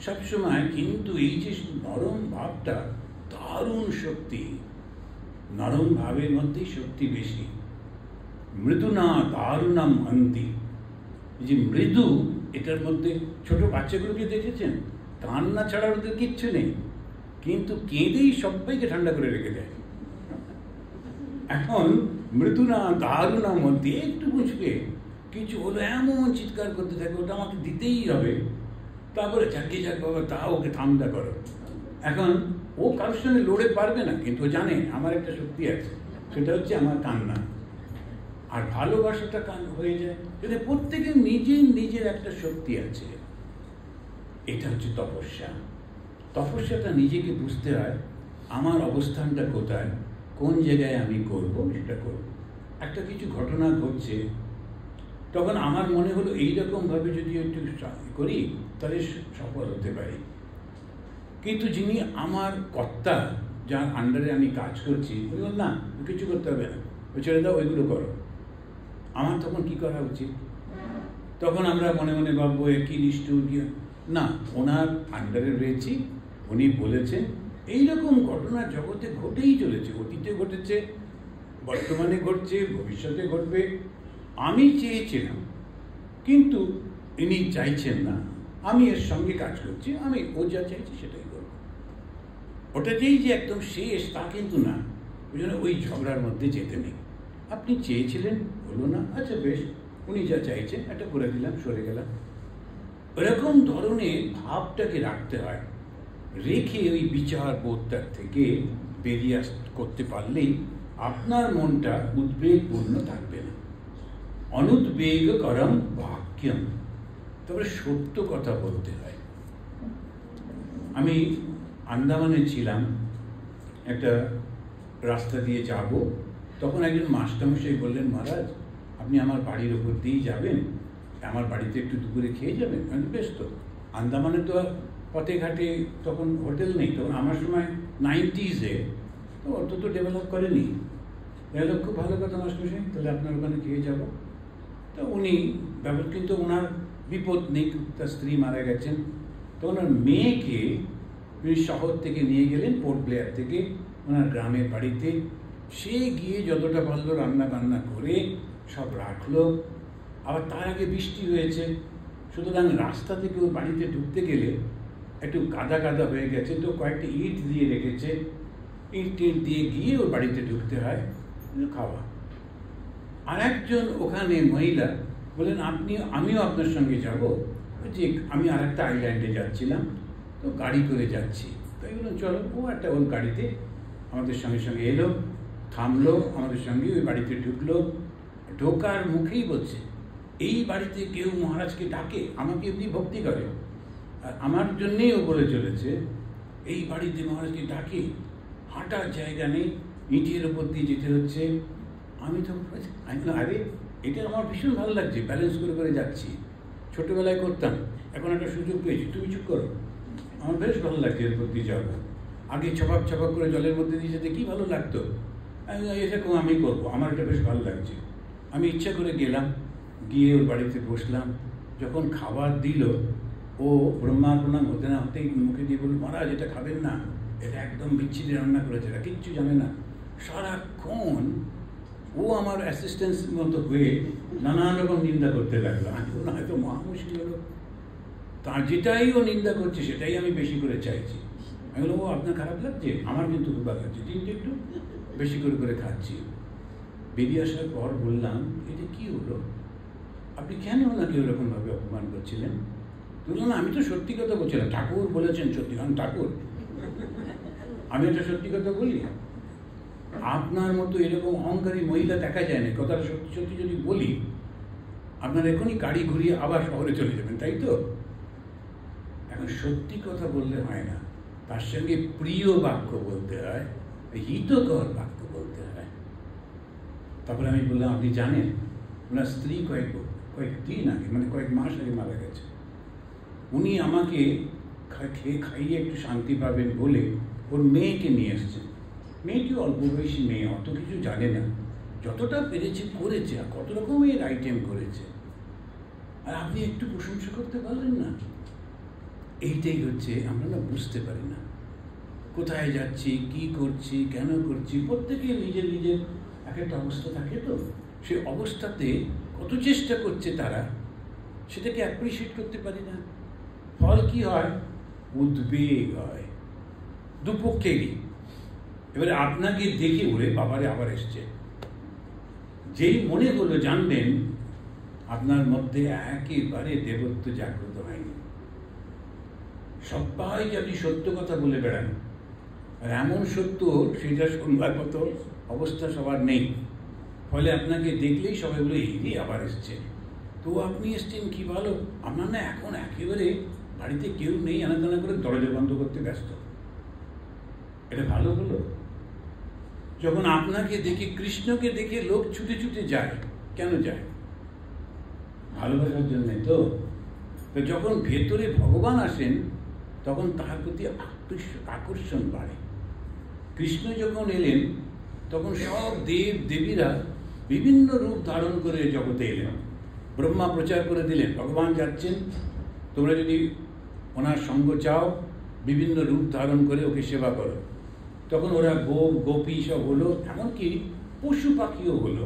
সবসময়। কিন্তু এই যে নরম ভাবটা, দারুণ শক্তি, নরম ভাবের মধ্যেই শক্তি বেশি। মৃদুনা দারুণাম হন্তি, যে মৃদু, এটার মধ্যে ছোট বাচ্চাগুলোকে দেখেছেন, কান্না ছাড়া ওদের কিচ্ছু নেই, কিন্তু কেঁদেই সবাইকে ঠান্ডা করে রেখে দেয়। এখন মৃদুনা দারুণাম হন্তি, একটু বুঝবে কিছু হলো এমন চিৎকার করতে থাকে, ওটা আমাকে দিতেই হবে। তারপরে যাকে যাক বাবা তা ওকে ঠান্ডা করো। এখন ও কারোর সঙ্গে লড়ে পারবে না, কিন্তু জানে আমার একটা শক্তি আছে, সেটা হচ্ছে আমার কান্না। আর ভালোবাসাটা কান হয়ে যায়, যদি প্রত্যেকের নিজের নিজের একটা শক্তি আছে। এটা হচ্ছে তপস্যা। তপস্যাটা নিজেকে বুঝতে হয়, আমার অবস্থানটা কোথায়, কোন জায়গায় আমি করব, সেটা করব। একটা কিছু ঘটনা ঘটছে, তখন আমার মনে হলো এইরকমভাবে যদি একটু করি তাহলে সফল হতে পারি। কিন্তু যিনি আমার কর্তা, যার আন্ডারে আমি কাজ করছি, উনি বলেন না কিছু করতে হবে না, ওই ছেড়ে দাও, ওইগুলো করো। আমার তখন কি করা উচিত? তখন আমরা মনে মনে ভাববো কি নিষ্ঠুর, না, ওনার আন্ডারে রয়েছি, উনি বলেছেন। এইরকম ঘটনা জগতে ঘটেই চলেছে, অতীতে ঘটেছে, বর্তমানে ঘটছে, ভবিষ্যতে ঘটবে। আমি চেয়েছিলাম, কিন্তু ইনি চাইছেন না, আমি এর সঙ্গে কাজ করছি, আমি ও যা চাইছি সেটাই করব। ওটাতেই যে একদম শেষ তা কিন্তু না, ওই জন্য ওই ঝগড়ার মধ্যে যেতে নেই। আপনি চেয়েছিলেন, হলো না, আচ্ছা বেশ, উনি যা চাইছেন একটা করে দিলাম, সরে গেলাম। এরকম ধরনের ভাবটাকে রাখতে হয়, রেখে ওই বিচার বোধটার থেকে বেরিয়ে করতে পারলেই আপনার মনটা উদ্বেগপূর্ণ থাকবে না। অনুদ্বেগ করম বাক্যম, তবে সত্য কথা বলতে হয়। আমি আন্দামানে ছিলাম, একটা রাস্তা দিয়ে যাব, তখন একজন মাস্টারমশাই বললেন, মহারাজ আপনি আমার বাড়ির ওপর দিয়েই যাবেন, আমার বাড়িতে একটু দুপুরে খেয়ে যাবেন। আমি বেশ। তো আন্দামানে তো পথে ঘাটে তখন হোটেল নেই, তখন আমার সময় 90s-এ, তো অত তো ডেভেলপ করেনি। ডেভেলপ খুব ভালো কথা মাস্টারমশাই, তাহলে আপনার ওখানে খেয়ে যাব। তো উনি ব্যাপার, কিন্তু ওনার বিপদ নেই, তার স্ত্রী মারা গেছেন। তো ওনার মেয়েকে উনি শহর থেকে নিয়ে গেলেন, পোর্ট ব্লেয়ার থেকে ওনার গ্রামের বাড়িতে। সে গিয়ে যতটা পারলো রান্না বান্না করে সব রাখলো। আবার তার আগে বৃষ্টি হয়েছে, সুতরাং রাস্তা থেকে ওই বাড়িতে ঢুকতে গেলে একটু কাদা কাদা হয়ে গেছে, তো কয়েকটা ইট দিয়ে রেখেছে, ইট টিট দিয়ে গিয়ে ওর বাড়িতে ঢুকতে হয়, খাওয়া। আর একজন ওখানে মহিলা বললেন, আমিও আপনার সঙ্গে যাব, যে আমি আর একটা আইল্যান্ডে যাচ্ছিলাম, তো গাড়ি করে যাচ্ছি। তাই বললাম চলো। ও একটা ওর গাড়িতে আমাদের সঙ্গে সঙ্গে এলো, থামলো আমাদের সঙ্গে, ওই বাড়িতে ঢুকলো। ঢোকার মুখেই বলছে, এই বাড়িতে কেউ মহারাজকে ডাকে, আমাকে এমনি ভক্তি করে, আর আমার জন্যেই ও বলে চলেছে এই বাড়িতে মহারাজকে ডাকে, হাঁটার জায়গা নেই, ইটের ওপর দিয়ে যেতে হচ্ছে। আমি তখন আরে এটা আমার ভীষণ ভালো লাগছে, ব্যালেন্স করে করে যাচ্ছি, ছোটোবেলায় করতাম, এখন একটা সুযোগ পেয়েছি, তুমি চুপ করো, আমার বেশ ভালো লাগছে এর প্রতি যাওয়া। আগে ছপাক ছপাক করে জলের মধ্যে দিয়ে যেতে কী ভালো লাগতো, এরকম আমি করবো, আমার এটা বেশ ভালো লাগছে। আমি ইচ্ছা করে গেলাম, গিয়ে ওর বাড়িতে বসলাম। যখন খাবার দিল, ও ব্রহ্মা প্রণাম হতে না হতেই মুখে দিয়ে বলল, মহারাজ এটা খাবেন না, এটা একদম বিচ্ছিরি রান্না করেছে, এটা কিচ্ছু জানে না। সারাক্ষণ ও আমার অ্যাসিস্ট্যান্স মতো হয়ে নানান রকম নিন্দা করতে লাগলো। আমি বললাম হয়তো মহা মুশকিল হলো, তার যেটাই ও নিন্দা করছে সেটাই আমি বেশি করে চাইছি। আমি বললাম, ও আপনার খারাপ লাগছে, আমার কিন্তু খুব ভালো লাগছে, কিন্তু একটু বেশি করে করে খাচ্ছি। বেরিয়ে আসার পর বললাম, এটা কি হলো, আপনি কেন ওনাকে ওরকমভাবে অপমান করছিলেন? বললাম না, আমি তো সত্যি কথা বলছিলাম, ঠাকুর বলেছেন সত্যি, কারণ ঠাকুর, আমি একটা সত্যি কথা বলি। আপনার মতো এরকম অহংকারী মহিলা দেখা যায় না, কথাটা সত্যি সত্যি যদি বলি আপনার এখনই গাড়ি ঘুরিয়ে আবার শহরে চলে যাবেন, তাই তো? এখন সত্যি কথা বললে হয় না, তার সঙ্গে প্রিয় বাক্য বলতে হয়, হিতকর বাক্য বলতে হয়। তারপরে আমি বললাম, আপনি জানেন ওনার স্ত্রী কয়েকদিন আগে, মানে কয়েক মাস আগে মারা গেছে। উনি আমাকে খাইয়ে একটু শান্তি পাবেন বলে ওর মেয়েকে নিয়ে এসছেন। মেয়েটি অল্প বয়সী মেয়ে, অত কিছু জানে না, যতটা পেরেছে করেছে, আর কত রকমের আইটেম করেছে, আর আপনি একটু প্রশংসা করতে পারলেন না। এইটাই হচ্ছে আমরা না বুঝতে পারি না, কোথায় যাচ্ছি, কি করছি, কেন করছি। প্রত্যেকের নিজের নিজের এক একটা অবস্থা থাকে, তো সে অবস্থাতে কত চেষ্টা করছে তারা, সেটাকে অ্যাপ্রিসিয়েট করতে পারি না। ফল কি হয়? উদ্বেগ হয় দুপক্ষেরই। এবারে আপনাকে দেখে ওরে বাবারে আবার এসছে, যেই মনে হলো জানবেন আপনার মধ্যে একেবারে দেবত্ব জাগ্রত হয়নি। সবাই যদি সত্য কথা বলে বেড়ান, আর এমন সত্য সেটা শুনবার মতো অবস্থা সবার নেই, ফলে আপনাকে দেখলেই সবাই বলে এই আবার এসছে। তো আপনি এসছেন কি ভালো, আপনার না এখন একেবারে বাড়িতে কেউ নেই, আনাদানা করে দরজা বন্ধ করতে ব্যস্ত। এটা ভালো হলো? যখন আপনাকে দেখে, কৃষ্ণকে দেখে লোক ছুটে ছুটে যায়, কেন যায়? ভালোবাসার জন্যে তো। যখন ভেতরে ভগবান আসেন তখন তার প্রতি আকর্ষণ বাড়ে। কৃষ্ণ যখন এলেন তখন সব দেব দেবীরা বিভিন্ন রূপ ধারণ করে জগতে এলেন। ব্রহ্মা প্রচার করে দিলেন ভগবান যাচ্ছেন, তোমরা যদি ওনার সঙ্গ চাও বিভিন্ন রূপ ধারণ করে ওকে সেবা করো। তখন ওরা গোপ গোপী সব হলো, এমনকি পশু পাখিও হলো।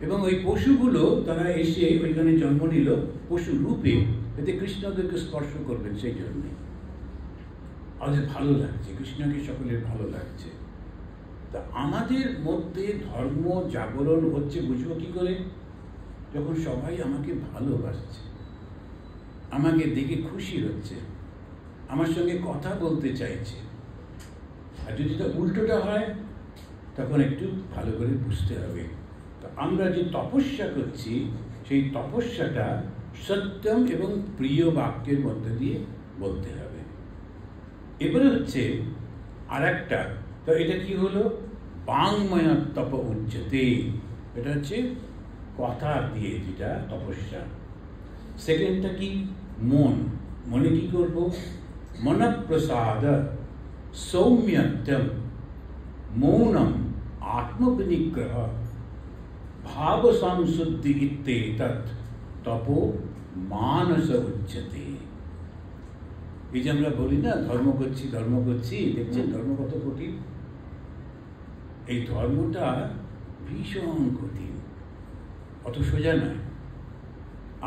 এবং ওই পশুগুলো তারা এসে ওইখানে জন্ম নিল পশু রূপে, এতে কৃষ্ণদেরকে স্পর্শ করবেন। সেই জন্যে আমাদের ভালো লাগছে, কৃষ্ণকে সকলের ভালো লাগছে। তা আমাদের মধ্যে ধর্ম জাগরণ হচ্ছে বুঝবো কি করে? যখন সবাই আমাকে ভালোবাসছে, আমাকে দেখে খুশি হচ্ছে, আমার সঙ্গে কথা বলতে চাইছে। আর যদি তা উল্টোটা হয় তখন একটু ভালো করে বুঝতে হবে। তো আমরা যে তপস্যা করছি সেই তপস্যাটা সত্যম এবং প্রিয় বাক্যের মধ্যে দিয়ে বলতে হবে। এবারে হচ্ছে আর একটা, তো এটা কি হলো? বাংময় তপ উচ্চতে, এটা হচ্ছে কথা দিয়ে যেটা তপস্যা। সেকেন্ডটা কি? মন। মনে কি করব? মনঃপ্রসাদ সৌম্যত্বম মৌনম আত্মবিনিগ্রহ ভাব সংশুদ্ধি ইত্যেতৎ তপো মানস উচ্যতে। এই যে আমরা বলি না ধর্ম করছি ধর্ম করছি, দেখছেন ধর্ম কত কঠিন। এই ধর্মটা ভীষণ কঠিন, অত সোজা নয়।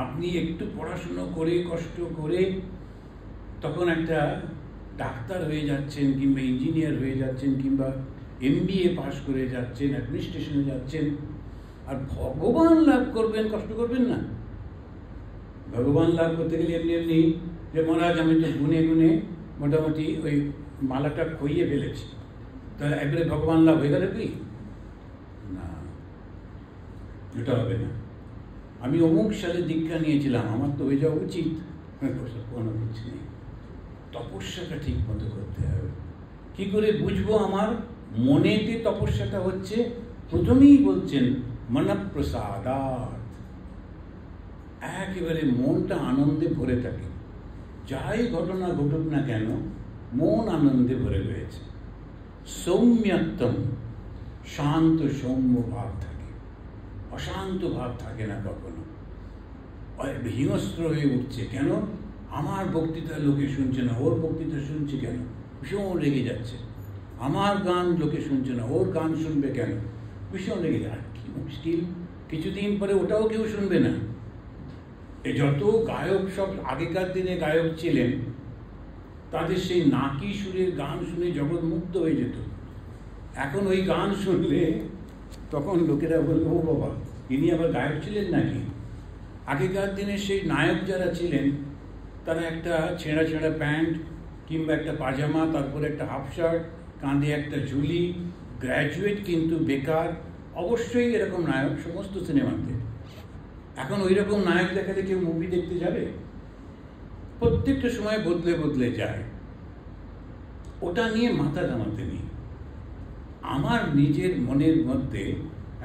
আপনি একটু পড়াশুনো করে কষ্ট করে তখন একটা ডাক্তার হয়ে যাচ্ছেন, কিংবা ইঞ্জিনিয়ার হয়ে যাচ্ছেন, কিংবা MBA পাশ করে যাচ্ছেন, অ্যাডমিনিস্ট্রেশনে যাচ্ছেন, আর ভগবান লাভ করবেন, কষ্ট করবেন না? ভগবান লাভ করতে গেলে এমনি এমনি যে মহারাজ আমি তো গুনে গুনে মোটামুটি ওই মালাটা খইয়ে ফেলেছি, তাহলে একবারে ভগবান লাভ হয়ে গেল কি? না, এটা হবে না। আমি অমুক সালে দীক্ষা নিয়েছিলাম, আমার তো হয়ে যাওয়া উচিত, কোনো কিছু নেই। তপস্যাটা ঠিক মতো করতে হবে। কি করে বুঝবো আমার মনেতে তপস্যাটা হচ্ছে? প্রথমেই বলছেন মনঃপ্রসাদাৎ, একেবারে মনটা আনন্দে ভরে থাকে। যাই ঘটনা ঘটুক না কেন মন আনন্দে ভরে রয়েছে। সৌম্যত্বম, শান্ত সৌম্য ভাব থাকে, অশান্ত ভাব থাকে না কখনো। হিংস্র হয়ে উঠছে কেন? আমার বক্তৃতা লোকে শুনছে না, ওর বক্তৃতা শুনছে কেন? ভীষণ রেগে যাচ্ছে। আমার গান লোকে শুনছে না, ওর গান শুনবে কেন? ভীষণ রেগে যাচ্ছে। কি মুশকিল, কিছুদিন পরে ওটাও কেউ শুনবে না। এই যত গায়ক সব আগেকার দিনে গায়ক ছিলেন, তাদের সেই নাকি সুরের গান শুনে জগৎ মুগ্ধ হয়ে যেত। এখন ওই গান শুনলে তখন লোকেরা বলবে, ও বাবা, ইনি আবার গায়ক ছিলেন নাকি? আগেকার দিনে সেই নায়ক যারা ছিলেন তারা একটা ছেঁড়া ছেঁড়া প্যান্ট কিংবা একটা পাজামা, তারপরে একটা হাফ শার্ট, কাঁধে একটা ঝুলি, গ্র্যাজুয়েট কিন্তু বেকার, অবশ্যই এরকম নায়ক সমস্ত সিনেমাতে। এখন ওই রকম নায়ক দেখালে কেউ মুভি দেখতে যাবে? প্রত্যেকটা সময় বদলে বদলে যায়। ওটা নিয়ে মাথা ঘামাতে নেই। আমার নিজের মনের মধ্যে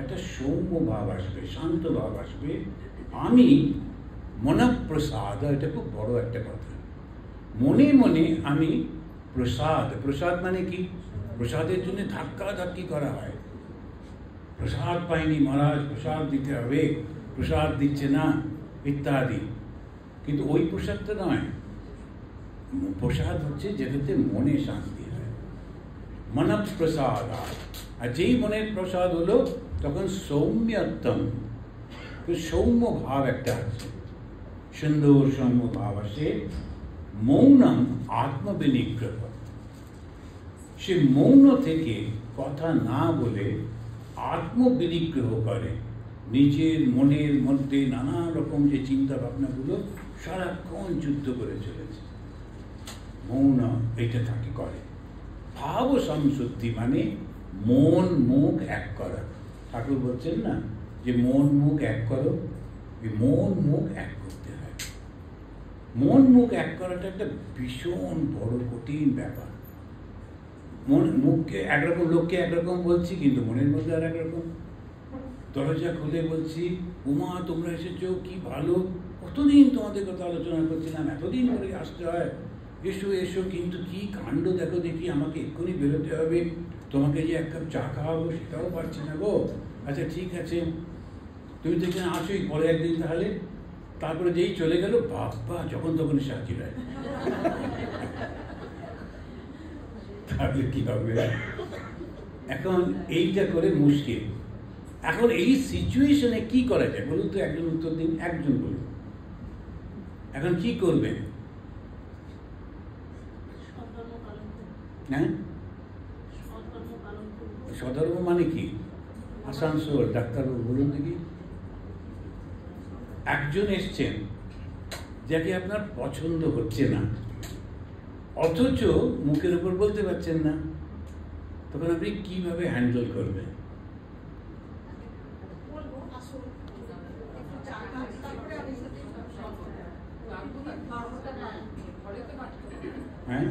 একটা সৌম্য ভাব আসবে, শান্ত ভাব আসবে। আমি মনঃপ্রসাদ, এটা খুব বড় একটা কথা। মনে মনে আমি প্রসাদ, প্রসাদ মানে কি? প্রসাদের জন্য ধাক্কা ধাক্কি করা হয়। প্রসাদ পাইনি মহারাজ, প্রসাদ দিতে হবে, প্রসাদ দিচ্ছে না ইত্যাদি। কিন্তু ওই প্রসাদটা নয়। প্রসাদ হচ্ছে যেটাতে মনে শান্তি হয়, মনঃপ্রসাদ। আর যেই মনের প্রসাদ হলো তখন সৌম্যত্বম, সৌম্য ভাব একটা আছে, সুন্দর সৌম্য ভাব আসে। মৌনম আত্মবিনিগ্রহ, সে মৌন থেকে কথা না বলে আত্মবিনিগ্রহ করে। নিজের মনের মধ্যে নানা রকম যে চিন্তা ভাবনাগুলো সারাক্ষণ যুদ্ধ করে চলেছে, মৌন এটা তাকে করে। ভাব সংশুদ্ধি মানে মন মুখ এক করা। ঠাকুর বলছেন না যে মন মুখ এক করো, মন মুখ এক করতে হয়। মন মুখ এক করাটা একটা ভীষণ বড় কঠিন ব্যাপার। মন মুখকে একরকম, লোককে একরকম বলছি, কিন্তু মনের মধ্যে আর একরকম। দরজা খুলে বলছি, উমা তোমরা এসেছো, কি ভালো, কতদিন তোমাদের কথা আলোচনা করছিলাম, এতদিন পরে আসতে হয়, এসো এসো। কিন্তু কি কাণ্ড দেখো দেখি, আমাকে এক্ষুনি বেরোতে হবে, তোমাকে যে এক কাপ চা খাওয়াবো সেটাও পারছি না গো। আচ্ছা ঠিক আছে, তুমি তো এখানে আসোই, পরে একদিন তাহলে। তারপরে যেই চলে গেল, বাবা যখন তখন সাহায্য হয়। তাহলে কি হবে? এখন এইটা করে মুশকিল। এখন এই সিচুয়েশনে কি করা যায় বলুন তো, একজন উত্তর দিন, একজন বলুন। এখন কি করবেন? হ্যাঁ, সধর্ম মানে কি? আসানসোল ডাক্তারবাবু বলুন দেখি। একজন এসছেন যাকে আপনার পছন্দ হচ্ছে না, অথচ মুখের উপর বলতে পারছেন না, তখন আপনি কিভাবে হ্যান্ডেল করবেন? হ্যাঁ,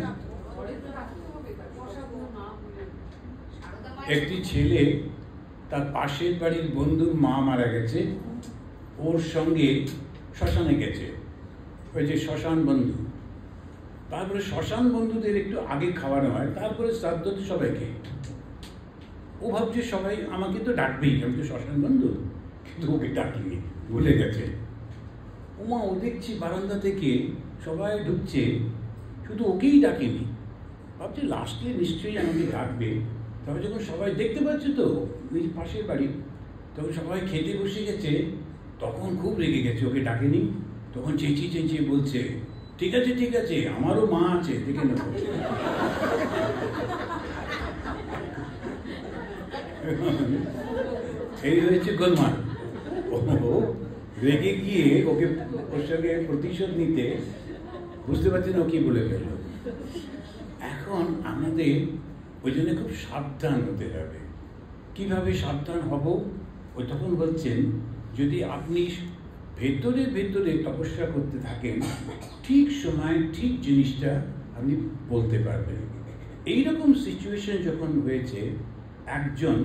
একটি ছেলে তার পাশের বাড়ির বন্ধুর মা মারা গেছে, ওর সঙ্গে শ্মশানে গেছে, ওই যে শ্মশান বন্ধু। তারপরে শ্মশান বন্ধুদের একটু আগে খাওয়ানো হয়, তারপরে শ্রাদ্ধ তো সবাইকে। ও ভাবছে সবাই আমাকে তো ডাকবেই, আমি তো শ্মশান বন্ধু, কিন্তু ওকে ডাকিনি, ভুলে গেছে। ওমা ও দেখছি বারান্দা থেকে সবাই ঢুকছে, শুধু ওকেই ডাকেনি, ভাবছি লাস্টে নিশ্চয়ই আমাকে ডাকবে। তবে যখন সবাই দেখতে পাচ্ছে তো নিজের পাশের বাড়ি, তখন সবাই খেতে বসে গেছে, তখন খুব রেগে গেছে, ওকে ডাকেনি। তখন চেঁচিয়ে চেঁচিয়ে বলছে, ঠিক আছে ঠিক আছে, আমারও মা আছে, দেখে নেব। এই হয়েছে গোলমাল। ও রেগে গিয়ে ওকে, ওর সঙ্গে প্রতিশোধ নিতে, বুঝতে পারছি না ও কি বলে ফেলল। এখন আমাদের ওই জন্য খুব সাবধান হতে হবে। কিভাবে সাবধান হব? ওই তখন বলছেন, যদি আপনি ভেতরে ভেতরে তপস্যা করতে থাকেন, ঠিক সময় ঠিক জিনিসটা আপনি বলতে পারবেন। এইরকম সিচুয়েশন যখন হয়েছে, একজন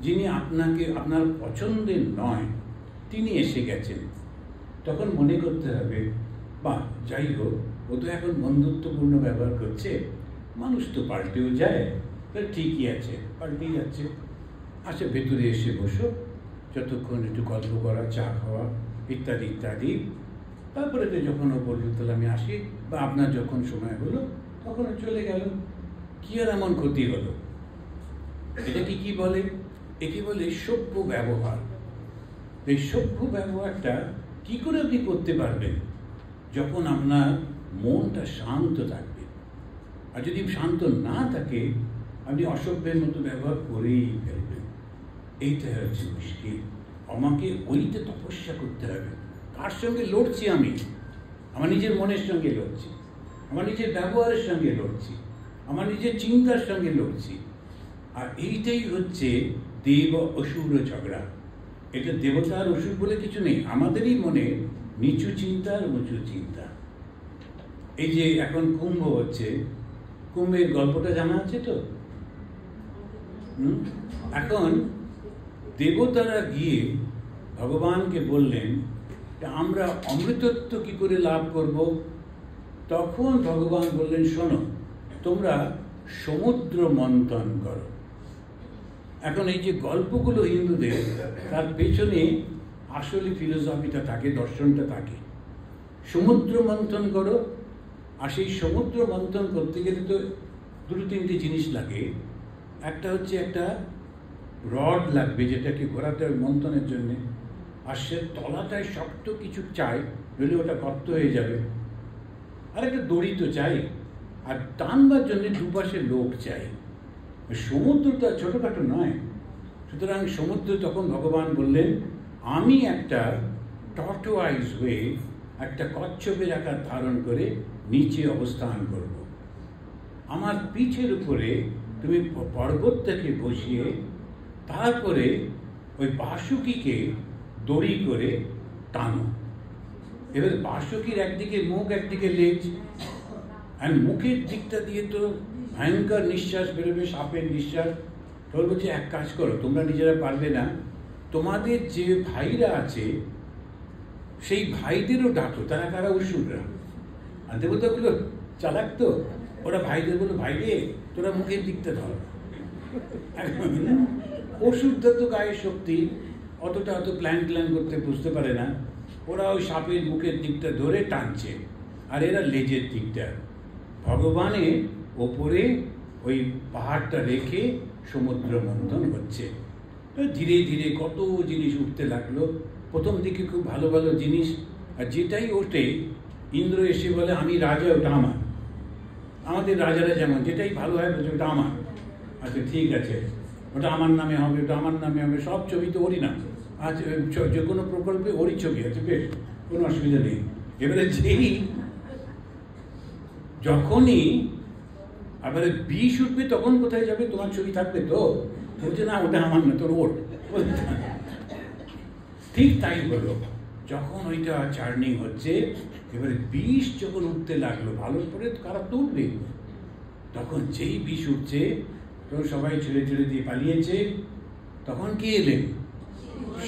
যিনি আপনাকে আপনার পছন্দের নয় তিনি এসে গেছেন, তখন মনে করতে হবে, বা যাই হোক, ও তো এখন বন্ধুত্বপূর্ণ ব্যবহার করছে, মানুষ তো পাল্টেও যায়, তাহলে ঠিকই আছে, পাল্টেই যাচ্ছে। আচ্ছা ভেতরে এসে বসো, যতক্ষণ একটু গল্প করা, চা খাওয়া ইত্যাদি ইত্যাদি। তারপরে তো যখন ও বলল তাহলে আমি আসি, বা আপনার যখন সময় হলো তখন চলে গেল, কি আর এমন ক্ষতি হলো? এটাকে কি বলে? একে বলে সভ্য ব্যবহার। এই সভ্য ব্যবহারটা কি করে আপনি করতে পারবেন? যখন আপনার মনটা শান্ত থাকবে। আর যদি শান্ত না থাকে, আপনি অসভ্যের মতো ব্যবহার করেই ফেলবেন। এইটা হচ্ছে মুশকিল। আমাকে ওইটা তপস্যা করতে হবে। কার সঙ্গে লড়ছি আমি? আমার নিজের মনের সঙ্গে লড়ছি, আমার নিজের ব্যবহারের সঙ্গে লড়ছি, আমার নিজের চিন্তার সঙ্গে লড়ছি। আর এইটাই হচ্ছে দেব অসুর ঝগড়া। এটা দেবতার অসুর বলে কিছু নেই, আমাদেরই মনে নিচু চিন্তা আর উঁচু চিন্তা। এই যে এখন কুম্ভ হচ্ছে, কুম্ভের গল্পটা জানা আছে তো? এখন দেবতারা গিয়ে ভগবানকে বললেন যে আমরা অমৃতত্ব কি করে লাভ করব? তখন ভগবান বললেন, শোনো, তোমরা সমুদ্র মন্থন করো। এখন এই যে গল্পগুলো হিন্দুদের, তার পেছনে আসলে ফিলোসফিটা থাকে, দর্শনটা থাকে। সমুদ্র মন্থন করো, আর সেই সমুদ্র মন্থন করতে গেলে তো দুটো তিনটে জিনিস লাগে। একটা হচ্ছে একটা রড লাগবে, যেটাকে ঘোরাতে হয় মন্থনের জন্যে, আর সে তলাটায় শক্ত কিছু চাই, নইলে ওটা গর্ত হয়ে যাবে। আর একটা দড়ি তো চাই, আর টানবার জন্য দুপাশে লোক চাই। সমুদ্রটা ছোটখাটো নয়। সুতরাং সমুদ্র তখন ভগবান বললেন, আমি একটা টর্টোয়াইজ হয়ে, একটা কচ্ছপের আকার ধারণ করে নিচে অবস্থান করব। আমার পিঠের উপরে তুমি পর্বতটাকে বসিয়ে, তারপরে ওই বাসুকিকে দড়ি করে টানো। এবার বাসুকির একদিকে মুখ, একদিকে লেজ, আর মুখের দিকটা দিয়ে তো ভয়ঙ্কর নিঃশ্বাস বেরোবে, সাপের নিঃশ্বাস। তোর বলছে, এক কাজ করো, তোমরা নিজেরা পারবে না, তোমাদের যে ভাইরা আছে সেই ভাইদেরও ডাকো, তারা কারা? অসুররা। আর দেবতাগুলো চালাক তো, ওরা ভাইদের বলো, ভাই রে তোরা মুখের দিকটা ধর। অসুরদের তো গায়ের শক্তি, অতটা অত প্ল্যান করতে বুঝতে পারে না, ওরা ওই সাপের মুখের দিকটা ধরে টানছে, আর এরা লেজের দিকটা। ভগবানের ওপরে ওই পাহাড়টা রেখে সমুদ্র মন্থন হচ্ছে। ধীরে ধীরে কত জিনিস উঠতে লাগলো। প্রথম দিকে খুব ভালো ভালো জিনিস, আর যেটাই ওঠে ইন্দ্র এসে বলে আমি রাজা, ওটা আমার। আমাদের রাজারা যেমন যেটাই ভালো হয় বলছে ওটা আমার। আচ্ছা ঠিক আছে, ওটা আমার নামে হবে, ওটা আমার নামে হবে, সব ছবি তো ওরই নাম। আচ্ছা যে কোনো প্রকল্পে ওরই ছবি আছে, বেশ, কোনো অসুবিধা নেই। এবারে যেই যখনই আবার বিষ উঠবে তখন কোথায় যাবে? তোমার ছবি থাকবে তো? বলছে না ওটা আমার না, তোর ওর। ঠিক তাই হলো, যখন ওইটা চার্নিং হচ্ছে, এবারে বিষ যখন উঠতে লাগলো, ভালো করে কারা তুলবে? তখন যেই বিষ উঠছে তখন সবাই ছেড়ে ছেড়ে দিয়ে পালিয়েছে। তখন কে এলেন?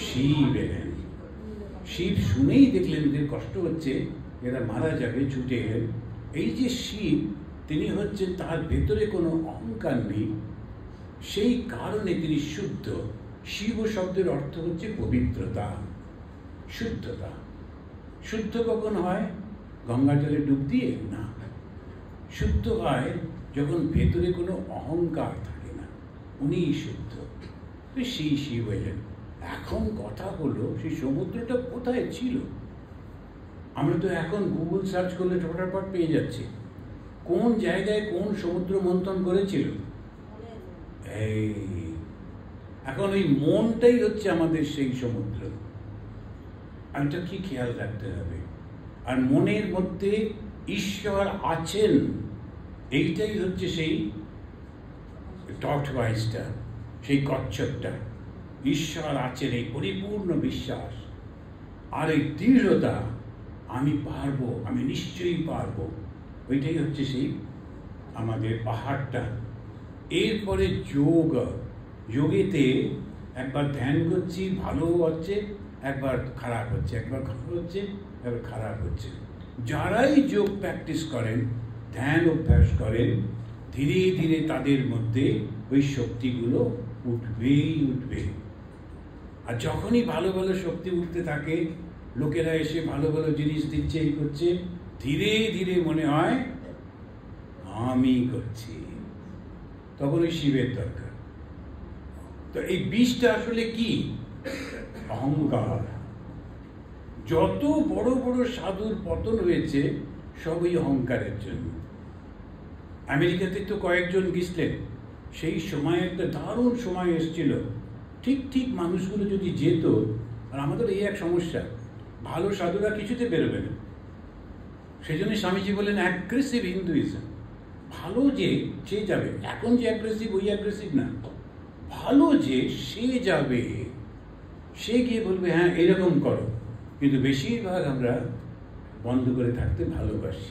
শিব এলেন। শিব শুনেই দেখলেন এদের কষ্ট হচ্ছে, এরা মারা যাবে, ছুটে এলেন। এই যে শিব, তিনি হচ্ছেন, তার ভেতরে কোনো অহংকার নেই, সেই কারণে তিনি শুদ্ধ। শিব শব্দের অর্থ হচ্ছে পবিত্রতা, শুদ্ধতা। শুদ্ধ কখন হয়? গঙ্গা জলে ডুব দিয়ে না। শুদ্ধ হয় যখন ভেতরে কোনো অহংকার থাকে না, উনিই শুদ্ধ। সেই শিব হলেন। এখন কথা হলো সেই সমুদ্রটা কোথায় ছিল? আমরা তো এখন গুগল সার্চ করলে ফটাফট পেয়ে যাচ্ছি কোন জায়গায় কোন সমুদ্র মন্থন করেছিল। এই এখন ওই মনটাই হচ্ছে আমাদের সেই সমুদ্র। এটা কি খেয়াল রাখতে হবে। আর মনের মধ্যে ঈশ্বর আছেন, এইটাই হচ্ছে সেই টর্টওয়াইজটা, সেই কচ্ছপটা। ঈশ্বর আছেন, এই পরিপূর্ণ বিশ্বাস আর এই দৃঢ়তা, আমি পারবো, আমি নিশ্চয়ই পারবো, ওইটাই হচ্ছে সেই আমাদের পাহাড়টা। এরপরে যোগ, যোগেতে একবার ধ্যান করছি, ভালো হচ্ছে, একবার খারাপ হচ্ছে, একবার ভালো হচ্ছে, একবার খারাপ হচ্ছে। যারাই যোগ প্র্যাকটিস করেন, ধ্যান অভ্যাস করেন, ধীরে ধীরে তাদের মধ্যে ওই শক্তিগুলো উঠবেই উঠবে। আর যখনই ভালো ভালো শক্তি উঠতে থাকে, লোকেরা এসে ভালো ভালো জিনিস দিচ্ছে, এই করছে, ধীরে ধীরে মনে হয় আমি করছি, তখন ওই শিবের দরকার। তো এই বিষটা আসলে কি? অহংকার। যত বড় বড় সাধুর পতন হয়েছে সব ওই অহংকারের জন্য। আমেরিকাতে তো কয়েকজন গেছিলেন, সেই সময় একটা দারুণ সময় এসেছিল। ঠিক ঠিক মানুষগুলো যদি যেত, আর আমাদের এই এক সমস্যা, ভালো সাধুরা কিছুতে বেরোবে না। সেই জন্য স্বামীজি বলেন অ্যাগ্রেসিভ হিন্দুইজম। ভালো যে সে যাবে, এখন যে অ্যাগ্রেসিভ ওই অ্যাগ্রেসিভ না, ভালো যে সে যাবে, সে গিয়ে বলবে হ্যাঁ এরকম করো। কিন্তু বেশিরভাগ আমরা বন্ধ করে থাকতে ভালোবাসি।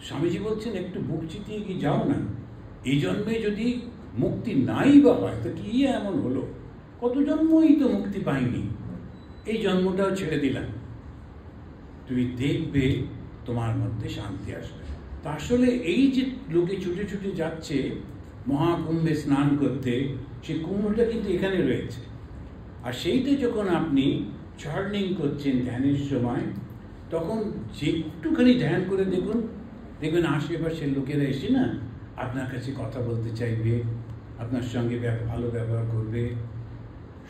স্বামীজি বলছেন একটু বুক চিতিয়ে কি যাও না। এই জন্মে যদি মুক্তি নাই বা হয় তো কি এমন হলো, কত জন্মই তো মুক্তি পাইনি, এই জন্মটাও ছেড়ে দিলাম, তুমি দেখবে তোমার মধ্যে শান্তি আসবে। তা আসলে এই যে লোকে ছুটে ছুটে যাচ্ছে মহাকুম্ভে স্নান করতে, সেই কুম্ভটা কিন্তু এখানে রয়েছে। আর সেইটা যখন আপনি চার্নিং করছেন ধ্যানের সময়, তখন যে একটুখানি ধ্যান করে দেখুন, দেখবেন আশেপাশের লোকেরা এসে না আপনার কাছে কথা বলতে চাইবে, আপনার সঙ্গে ভালো ব্যবহার করবে,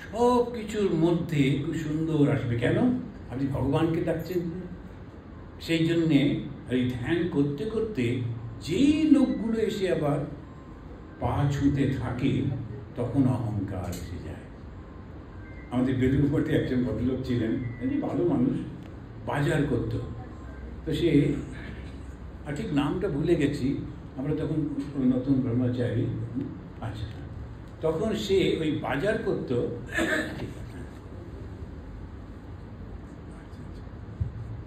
সব কিছুর মধ্যে খুব সুন্দর আসবে। কেন? আপনি ভগবানকে ডাকছেন। সেই জন্যে এই ধ্যান করতে করতে যেই লোকগুলো এসে আবার পা ছুঁতে থাকে, তখন অহংকার এসে যায়। আমাদের বেলুড়মঠে একজন ভদ্রলোক ছিলেন, ভালো মানুষ, বাজার করত। তো সে ঠিক নামটা ভুলে গেছি, আমরা তখন নতুন ব্রহ্মচারী। আচ্ছা, তখন সে ওই বাজার করত।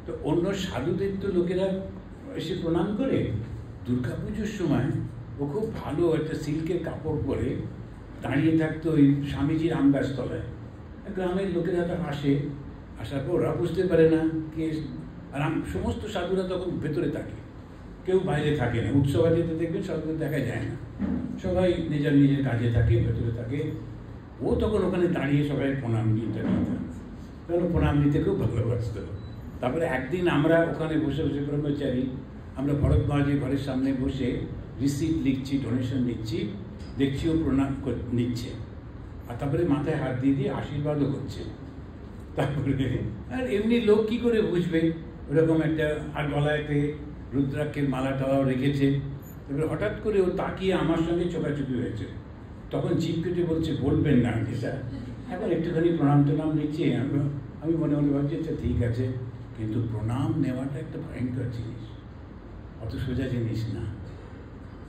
তো অন্য সাধুদের তো লোকেরা এসে প্রণাম করে। দুর্গাপুজোর সময় ও খুব ভালো একটা সিল্কের কাপড় পরে দাঁড়িয়ে থাকতো ওই স্বামীজির আম গাছতলায়। গ্রামের লোকেরা তো আসে, আসার পর ওরা বুঝতে পারে না কে, আর সমস্ত সাধুরা তখন ভেতরে থাকে, কেউ বাইরে থাকে না। উৎসবাদিতে দেখবেন সাধুদের দেখা যায় না, সবাই নিজের নিজের কাজে থাকে, ভেতরে থাকে। ও তখন ওখানে দাঁড়িয়ে সবাই প্রণাম দিতে কারণ প্রণাম দিতে খুব ভালোবাসত। তারপরে একদিন আমরা ওখানে বসে বসে ব্রহ্মচারী, আমরা ভরতবাজের ঘরের সামনে বসে রিসিপ্ট লিখছি, ডোনেশন নিচ্ছি, দেখছি ও প্রণাম নিচ্ছে, আর তারপরে মাথায় হাত দিয়ে দিয়ে আশীর্বাদও করছে। তারপরে আর এমনি লোক কী করে বুঝবে ওরকম একটা, আর গলায়তে রুদ্রাক্ষের মালা টালাও রেখেছে। তারপরে হঠাৎ করে ও তাকিয়ে আমার সঙ্গে চোখাচুকি হয়েছে, তখন জিভ কেটে বলছে বলবেন না যেটা, এখন একটুখানি প্রণাম টনাম নিচ্ছি। আমি মনে মনে ভাবছি আচ্ছা ঠিক আছে, কিন্তু প্রণাম নেওয়াটা একটা ভয়ঙ্কর জিনিস, অত সোজা জিনিস না।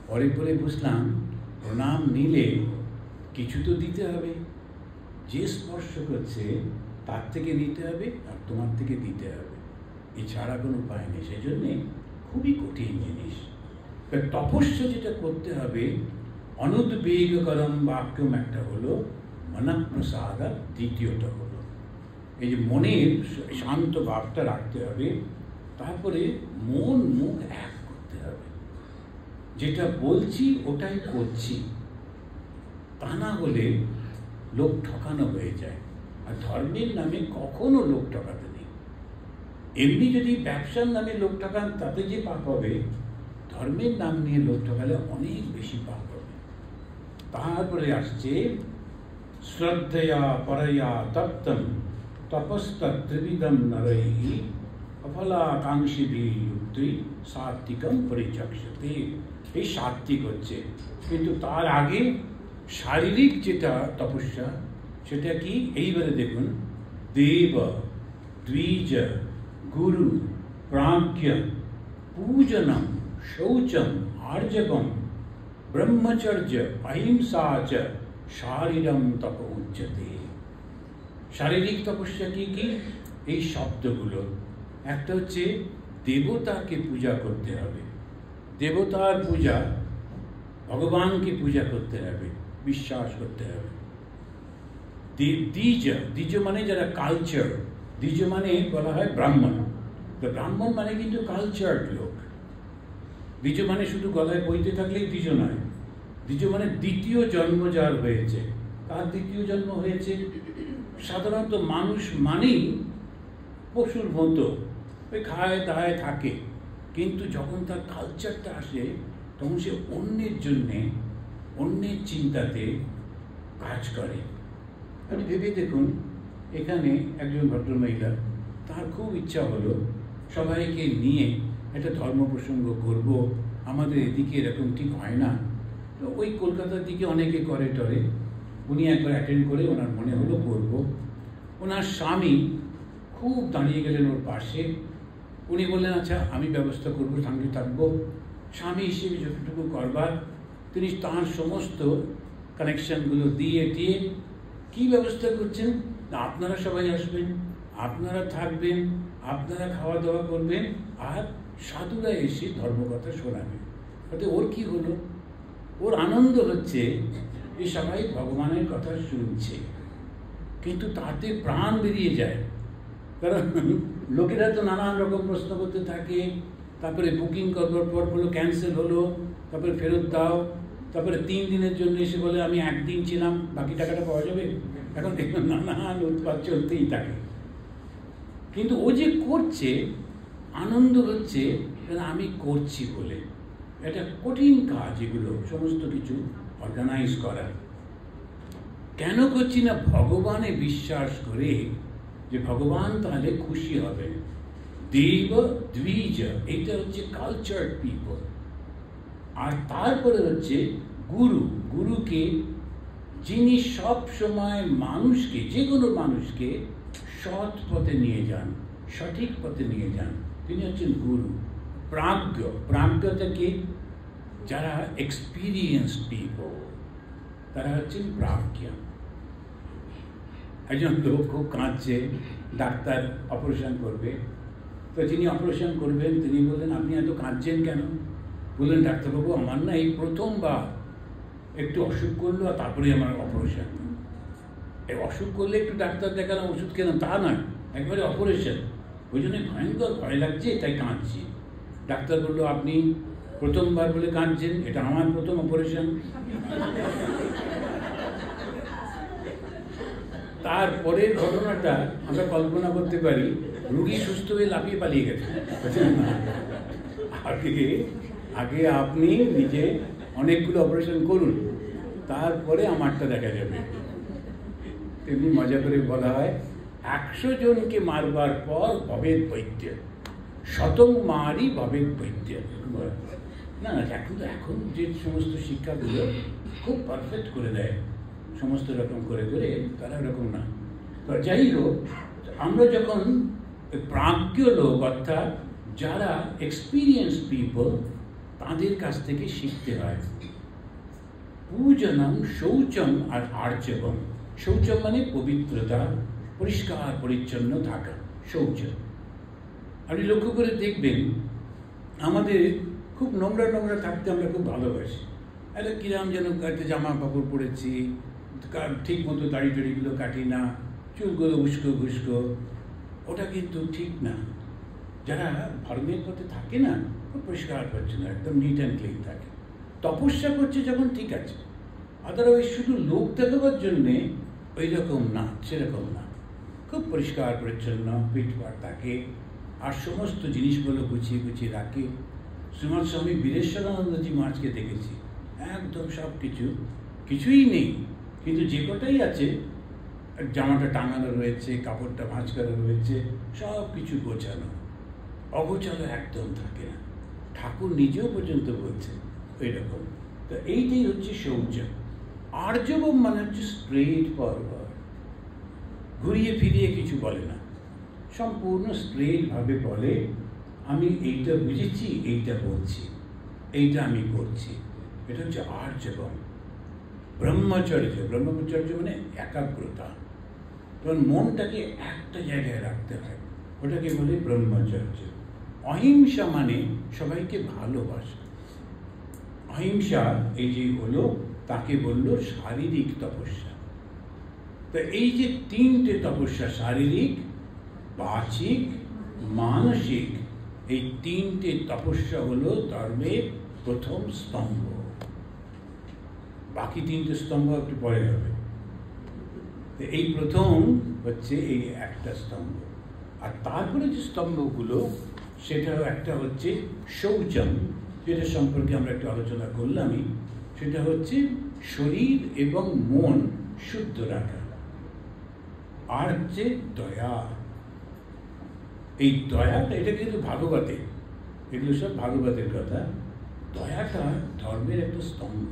পরে পরে বুঝলাম প্রণাম নিলে কিছু তো দিতে হবে, যে স্পর্শ করছে তার থেকে নিতে হবে আর তোমার থেকে দিতে হবে, এছাড়া কোনো উপায় নেই। সেই জন্যে খুবই কঠিন জিনিস। তপস্যা যেটা করতে হবে, অনুদ্বেগকরম বাক্যম একটা হলো, মনঃপ্রসাদ দ্বিতীয়টা হলো। এই যে মনের শান্ত ভাবটা রাখতে হবে, তারপরে মন মুখ এক করতে হবে, যেটা বলছি ওটাই করছি, তা না হলে লোক ঠকানো হয়ে যায়। আর ধর্মের নামে কখনো লোক ঠকাতে নেই। এমনি যদি ব্যবসার নামে লোক ঠকান তাতে যে পাপ হবে, ধর্মের নাম নিয়ে লোক ঠকালে অনেক বেশি পাপ হবে। তারপরে আসছে শ্রদ্ধয়া পরয়া তপ্তম তপস্তত্রিবিদম নরৈহি অফলাকাঙ্ক্ষিভির্যুক্তৈ সাত্বিকম পরিচক্ষতে। এই সাত্বিক হচ্ছে, কিন্তু তার আগে শারীরিক যেটা তপস্যা সেটা কি, এইবারে দেখুন, দেব দ্বিজ গুরু প্রাজ্ঞ পূজনম শৌচম আর্জবম ব্রহ্মচর্য অহিংসা চ শারীরম তপ উচ্যতে। শারীরিক তপস্যা কি কি? এই শব্দগুলো। একটা হচ্ছে দেবতাকে পূজা করতে হবে, দেবতার পূজা, ভগবানকে পূজা করতে হবে, বিশ্বাস করতে হবে। দ্বিজ, দ্বিজ মানে যারা কালচার, দ্বিজ মানে বলা হয় ব্রাহ্মণ। ব্রাহ্মণ মানে কিন্তু কালচার্ড লোক। দ্বিজ মানে শুধু গলায় বইতে থাকলেই দ্বিজ নয়। দ্বিজ মানে দ্বিতীয় জন্ম যার হয়েছে। তার দ্বিতীয় জন্ম হয়েছে। সাধারণত মানুষ মানেই পশুর মতো, ওই খায় দায় থাকে, কিন্তু যখন তার কালচারটা আসে তখন সে অন্যের জন্যে, অন্যের চিন্তাতে কাজ করে। আপনি ভেবে দেখুন, এখানে একজন ভদ্রমহিলা, তার খুব ইচ্ছা হলো সবাইকে নিয়ে একটা ধর্ম প্রসঙ্গ করব, আমাদের এদিকে এরকম ঠিক হয় না। তো ওই কলকাতার দিকে অনেকে করে টরে, উনি একবার অ্যাটেন্ড করে ওনার মনে হলো করব। ওনার স্বামী খুব দাঁড়িয়ে গেলেন ওর পাশে। উনি বললেন আচ্ছা আমি ব্যবস্থা করবো, সঙ্গে থাকবো। স্বামী হিসেবে যতটুকু করবার তিনি তাঁর সমস্ত কানেকশনগুলো দিয়ে দিয়ে কী ব্যবস্থা করছেন, আপনারা সবাই আসবেন, আপনারা থাকবেন, আপনারা খাওয়া দাওয়া করবেন, আর সাধুরা এসে ধর্মকথা শোনাবেন। তাতে ওর কি হলো, ওর আনন্দ হচ্ছে যে সবাই ভগবানের কথা শুনছে, কিন্তু তাতে প্রাণ বেরিয়ে যায়। কারণ লোকেরা তো নানান রকম প্রশ্ন করতে থাকে, তারপরে বুকিং করবার পর বলো ক্যান্সেল হলো, তারপরে ফেরত দাও, তারপরে 3 দিনের জন্য এসে বলে আমি একদিন ছিলাম, বাকি টাকাটা পাওয়া যাবে। এখন দেখুন নানান উৎপাত চলতেই থাকে, কিন্তু ও যে করছে আনন্দ হচ্ছে, আমি করছি বলে। এটা কঠিন কাজ, এগুলো সমস্ত কিছু অর্গানাইজ করা। কেন করছি না? ভগবানে বিশ্বাস করে যে ভগবান তাহলে খুশি হবে। দেব দ্বিজ, এটা হচ্ছে কালচার্ড পিপল। আর তারপরে হচ্ছে গুরু, গুরুকে যিনি সব সময় মানুষকে, যে কোনো মানুষকে সৎ পথে নিয়ে যান, সঠিক পথে নিয়ে যান, তিনি হচ্ছেন গুরু। প্রাজ্ঞ, প্রাজ্ঞতা কি? যারা এক্সপিরিয়েন্সড পিপল, তারা হচ্ছেন প্রাজ্ঞ। একজন লোক খুব কাঁদছে, ডাক্তার অপারেশন করবে, তো যিনি অপারেশন করবেন তিনি বললেন আপনি এত কাঁদছেন কেন? বললেন ডাক্তারবাবু আমার না এই প্রথমবার একটু অসুখ করলো, আর তারপরে আমার অপারেশন। অসুখ করলে একটু ডাক্তার দেখালাম, ওষুধ খেলাম, তা নয়, একবারে অপারেশন। ওই জন্য ভয়ঙ্কর ভয় লাগছে, তাই কাঁদছি। ডাক্তার বললো আপনি প্রথমবার বলে কাঁদছেন, এটা আমার প্রথম অপারেশন। তারপরের ঘটনাটা আমরা কল্পনা করতে পারি, রুগী সুস্থ হয়ে লাফিয়ে পালিয়ে গেছে। আগে আপনি নিজে অনেকগুলো অপারেশন করুন, তারপরে আমারটা দেখা যাবে। তেমনি মজা করে বলা হয়, 100 জনকে মারবার পর ভবেদ বৈদ্য, শতং মারি ভবেদ বৈদ্য। না, এখন যে সমস্ত শিক্ষাগুলো খুব পারফেক্ট করে দেয়, সমস্ত রকম করে করে, তারা এরকম না। তো যাই হোক, আমরা যখন প্রাজ্ঞ লোক, অর্থাৎ যারা এক্সপিরিয়েন্স পিপল, তাদের কাছ থেকে শিখতে হয়। পূজনম, শৌচম আর আর্চবম। শৌচম মানে পবিত্রতা, পরিষ্কার পরিচ্ছন্ন থাকা, শৌচ। আপনি লক্ষ্য করে দেখবেন, আমাদের খুব নোংরা নোংরা থাকতে আমরা খুব ভালোবাসি। একটা কিরাম যেন একটা জামা কাপড় পরেছি, ঠিক মতো দাড়ি টাড়িগুলো কাটি না, চুলগুলো উস্কো ঘুস্কো, ওটা কিন্তু ঠিক না। যারা ধর্মের পথে থাকে না, খুব পরিষ্কার পরিচ্ছন্ন, একদম নিট অ্যান্ড ক্লিন থাকে। তপস্যা করছে যখন ঠিক আছে, আদারওয়াইজ শুধু লোক দেখাবার জন্যে ওই রকম না, সেরকম না, খুব পরিষ্কার পরিচ্ছন্ন, পিঠপাট থাকে, আর সমস্ত জিনিসগুলো গুছিয়ে গুছিয়ে রাখে। শ্রীমৎ স্বামী বীরেশ্বরানন্দজি মহারাজকে দেখেছি, একদম সব কিছুই নেই, কিন্তু যে কটাই আছে, জামাটা টাঙানো রয়েছে, কাপড়টা ভাঁজ করা রয়েছে, সব কিছু গোছানো, অগোছালো একদম থাকে না। ঠাকুর নিজেও পর্যন্ত বলছে ওই রকম। তো এইটাই হচ্ছে শৌচ। আর্জবম মানে হচ্ছে স্ট্রেট ফরওয়ার্ড, ঘুরিয়ে ফিরিয়ে কিছু বলে না, সম্পূর্ণ স্ট্রেট ভাবে বলে, আমি এইটা বুঝেছি, এইটা বলছি, এইটা আমি করছি। এটা হচ্ছে আর্জবম। ব্রহ্মচর্য, ব্রহ্মচর্য মানে একাগ্রতা, তখন মনটাকে একটা জায়গায় রাখতে হয়, ওটাকে বলে ব্রহ্মচর্য। অহিংসা মানে সবাইকে ভালোবাসা। অহিংসা এই যে হলো, তাকে বললো শারীরিক তপস্যা। তো এই যে তিনটে তপস্যা, শারীরিক, বাচিক, মানসিক, এই তিনটে তপস্যা হলো ধর্মের প্রথম স্তম্ভ। বাকি তিনটে স্তম্ভ একটু পরে হবে। এই প্রথম হচ্ছে এই একটা স্তম্ভ, আর তারপরে যে স্তম্ভগুলো, সেটা একটা হচ্ছে শৌচম, যেটা সম্পর্কে আমরা একটু আলোচনা করলামই। সেটা হচ্ছে শরীর এবং মন শুদ্ধ রাখা। আর হচ্ছে দয়া। এই দয়াটা, এটা কিন্তু ভাগবতে, এগুলো সব ভাগবতের কথা। দয়াটা ধর্মের একটা স্তম্ভ।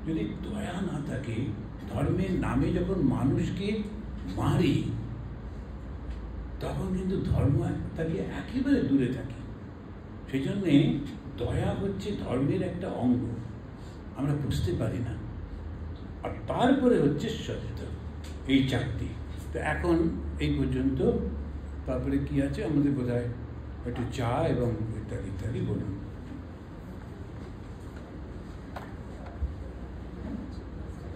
যদি দয়া না থাকে, ধর্মের নামে যখন মানুষকে মারি, তখন কিন্তু ধর্ম থেকে একেবারে দূরে থাকে। সেই জন্যে দয়া হচ্ছে ধর্মের একটা অঙ্গ, আমরা বুঝতে পারি না। আর তারপরে হচ্ছে সত্য, এই চারটি। তো এখন এই পর্যন্ত, তারপরে কি আছে আমাদের বোধহয় একটু চা এবং ইত্যাদি ইত্যাদি বলুন।